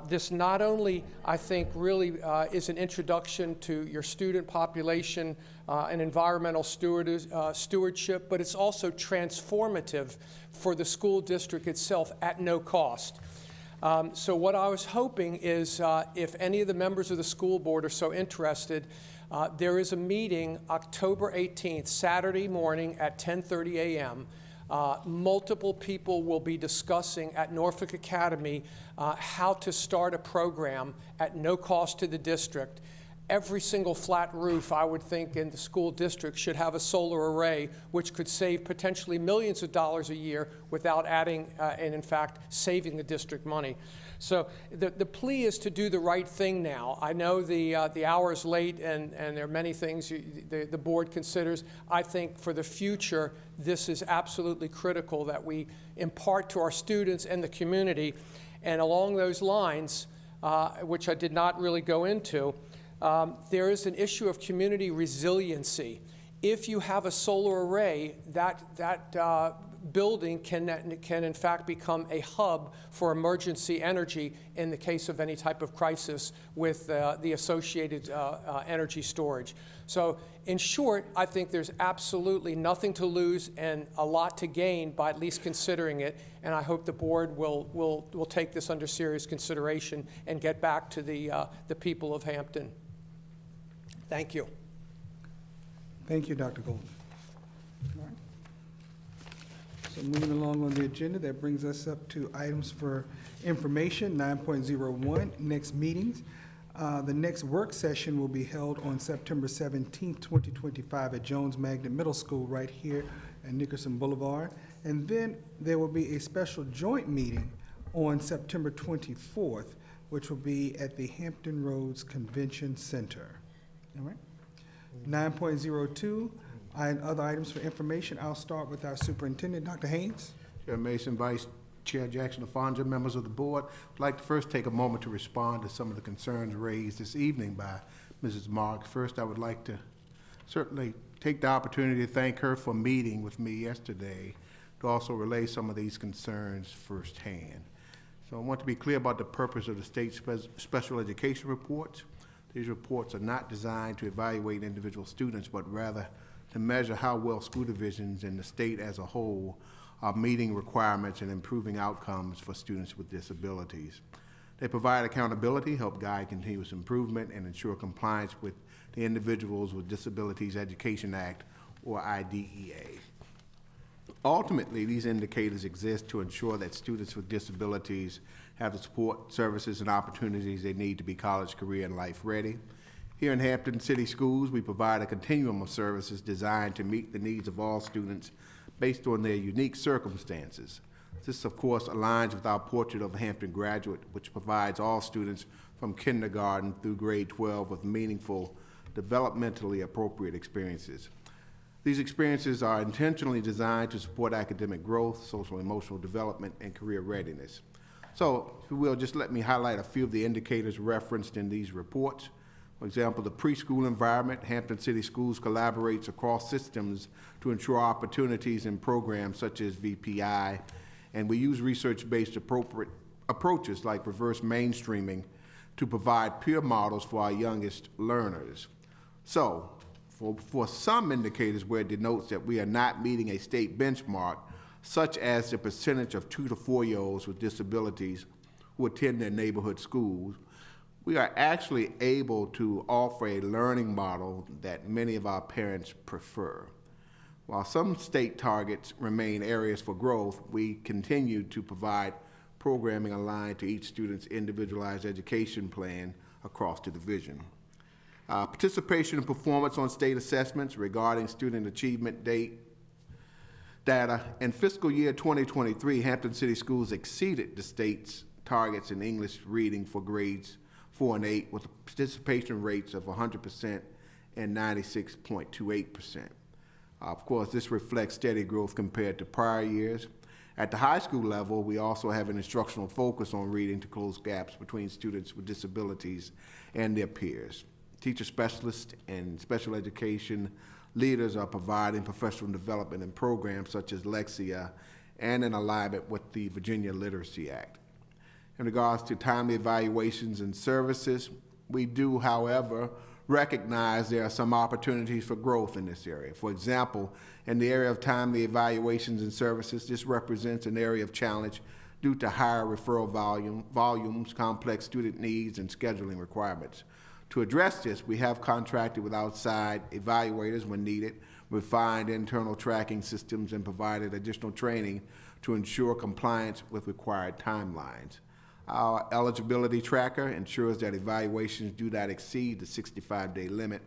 This not only, I think, really is an introduction to your student population and environmental stewardship, but it's also transformative for the school district itself at no cost. So what I was hoping is if any of the members of the school board are so interested, there is a meeting October 18th, Saturday morning at 10:30 a.m. Multiple people will be discussing at Norfolk Academy how to start a program at no cost to the district. Every single flat roof, I would think, in the school district should have a solar array, which could save potentially millions of dollars a year without adding and, in fact, saving the district money. So the plea is to do the right thing now. I know the hour is late and there are many things the board considers. I think for the future, this is absolutely critical that we impart to our students and the community. And along those lines, which I did not really go into, there is an issue of community resiliency. If you have a solar array, that building can in fact become a hub for emergency energy in the case of any type of crisis with the associated energy storage. So in short, I think there's absolutely nothing to lose and a lot to gain by at least considering it, and I hope the board will take this under serious consideration and get back to the people of Hampton. Thank you. Thank you, Dr. Golden. All right. So moving along on the agenda, that brings us up to items for information, 9.01, next meetings. The next work session will be held on September 17th, 2025 at Jones Magnet Middle School right here at Nickerson Boulevard. And then there will be a special joint meeting on September 24th, which will be at the Hampton Roads Convention Center. All right. 9.02, other items for information. I'll start with our superintendent, Dr. Haynes. Chair Mason, Vice Chair Jackson Afonja, members of the board, I'd like to first take a moment to respond to some of the concerns raised this evening by Mrs. Marks. First, I would like to certainly take the opportunity to thank her for meeting with me yesterday to also relay some of these concerns firsthand. So I want to be clear about the purpose of the state special education reports. These reports are not designed to evaluate individual students, but rather to measure how well school divisions and the state as a whole are meeting requirements and improving outcomes for students with disabilities. They provide accountability, help guide continuous improvement, and ensure compliance with the Individuals with Disabilities Education Act, or IDEA. Ultimately, these indicators exist to ensure that students with disabilities have the support, services, and opportunities they need to be college, career, and life ready. Here in Hampton City Schools, we provide a continuum of services designed to meet the needs of all students based on their unique circumstances. This, of course, aligns with our Portrait of a Hampton Graduate, which provides all students from kindergarten through grade 12 with meaningful, developmentally appropriate experiences. These experiences are intentionally designed to support academic growth, social and emotional development, and career readiness. So, if you will, just let me highlight a few of the indicators referenced in these reports. For example, the preschool environment. Hampton City Schools collaborates across systems to ensure opportunities in programs such as VPI, and we use research-based approaches like reverse mainstreaming to provide peer models for our youngest learners. So, for some indicators where it denotes that we are not meeting a state benchmark, such as the percentage of 2 to 4-year-olds with disabilities who attend their neighborhood schools, we are actually able to offer a learning model that many of our parents prefer. While some state targets remain areas for growth, we continue to provide programming aligned to each student's individualized education plan across the division. Participation and performance on state assessments regarding student achievement data. In fiscal year 2023, Hampton City Schools exceeded the state's targets in English reading for grades 4 and 8 with participation rates of 100% and 96.28%. Of course, this reflects steady growth compared to prior years. At the high school level, we also have an instructional focus on reading to close gaps between students with disabilities and their peers. Teacher specialists and special education leaders are providing professional development in programs such as Lexia and in alignment with the Virginia Literacy Act. In regards to timely evaluations and services, we do, however, recognize there are some opportunities for growth in this area. For example, in the area of timely evaluations and services, this represents an area of challenge due to higher referral volumes, complex student needs, and scheduling requirements. To address this, we have contracted with outside evaluators when needed, refined internal tracking systems, and provided additional training to ensure compliance with required timelines. Our eligibility tracker ensures that evaluations do not exceed the 65-day limit,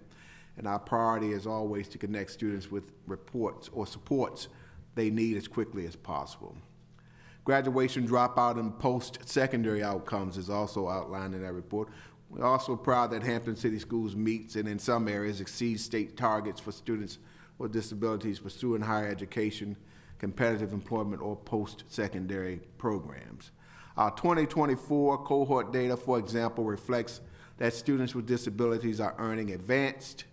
and our priority is always to connect students with reports or supports they need as quickly as possible. Graduation dropout and post-secondary outcomes is also outlined in that report. We're also proud that Hampton City Schools meets and in some areas exceeds state targets for students with disabilities pursuing higher education, competitive employment, or post-secondary programs. Our 2024 cohort data, for example, reflects that students with disabilities are earning advanced,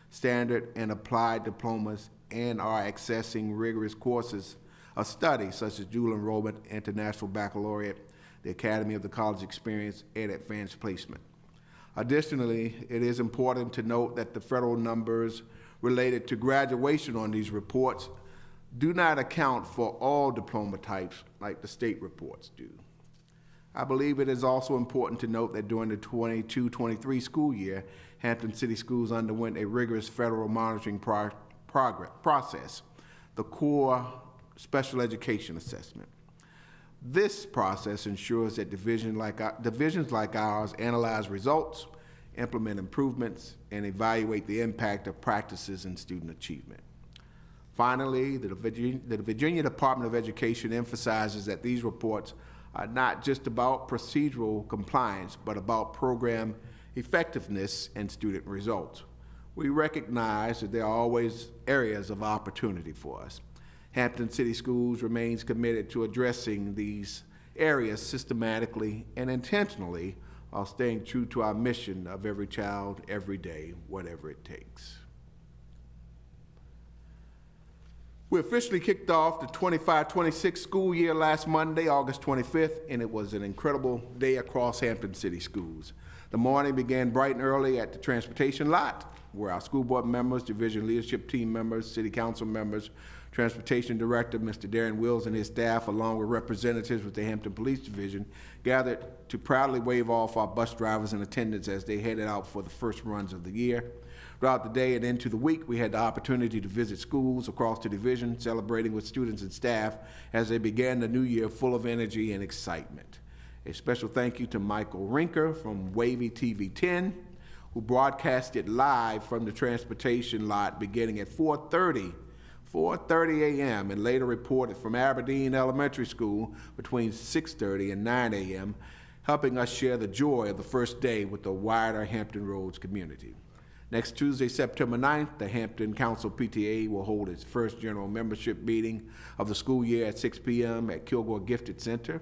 standard, and applied diplomas and are accessing rigorous courses of study such as dual enrollment, international baccalaureate, the Academy of the College Experience, and advanced placement. Additionally, it is important to note that the federal numbers related to graduation on these reports do not account for all diploma types like the state reports do. I believe it is also important to note that during the 22-23 school year, Hampton City Schools underwent a rigorous federal monitoring process, the core special education assessment. This process ensures that divisions like ours analyze results, implement improvements, and evaluate the impact of practices in student achievement. Finally, the Virginia Department of Education emphasizes that these reports are not just about procedural compliance, but about program effectiveness and student results. We recognize that there are always areas of opportunity for us. Hampton City Schools remains committed to addressing these areas systematically and intentionally while staying true to our mission of every child, every day, whatever it takes. We officially kicked off the 25-26 school year last Monday, August 25th, and it was an incredible day across Hampton City Schools. The morning began bright and early at the transportation lot, where our school board members, division leadership team members, city council members, Transportation Director, Mr. Darren Wills, and his staff, along with representatives with the Hampton Police Division, gathered to proudly wave off our bus drivers and attendants as they headed out for the first runs of the year. Throughout the day and into the week, we had the opportunity to visit schools across the division, celebrating with students and staff as they began the new year full of energy and excitement. A special thank you to Michael Rinker from Wavy TV 10, who broadcasted live from the transportation lot beginning at 4:30 a.m. and later reported from Aberdeen Elementary School between 6:30 and 9 a.m., helping us share the joy of the first day with the wider Hampton Roads community. Next Tuesday, September 9th, the Hampton Council PTA will hold its first general membership meeting of the school year at 6 p.m. at Kilgore Gifted Center.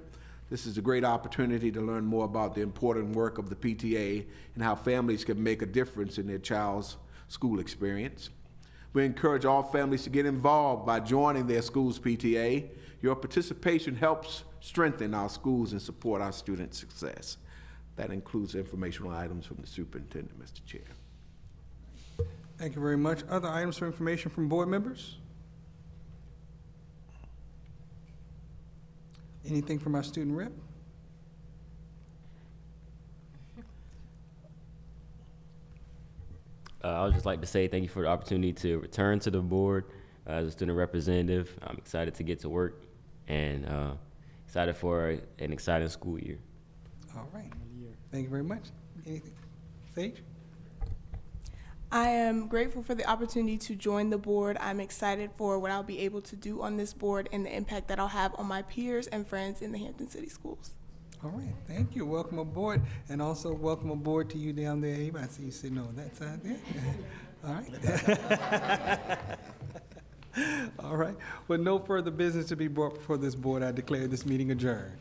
This is a great opportunity to learn more about the important work of the PTA and how families can make a difference in their child's school experience. We encourage all families to get involved by joining their school's PTA. Your participation helps strengthen our schools and support our student success. That includes informational items from the superintendent, Mr. Chair. Thank you very much. Other items for information from board members? Anything from our student rep? I would just like to say thank you for the opportunity to return to the board as a student representative. I'm excited to get to work and excited for an exciting school year. All right. Thank you very much. Anything? Sage? I am grateful for the opportunity to join the board. I'm excited for what I'll be able to do on this board and the impact that I'll have on my peers and friends in the Hampton City Schools. All right, thank you. Welcome aboard. And also welcome aboard to you down there, Abe. I see you sitting on that side there. All right. All right. With no further business to be brought before this board, I declare this meeting adjourned.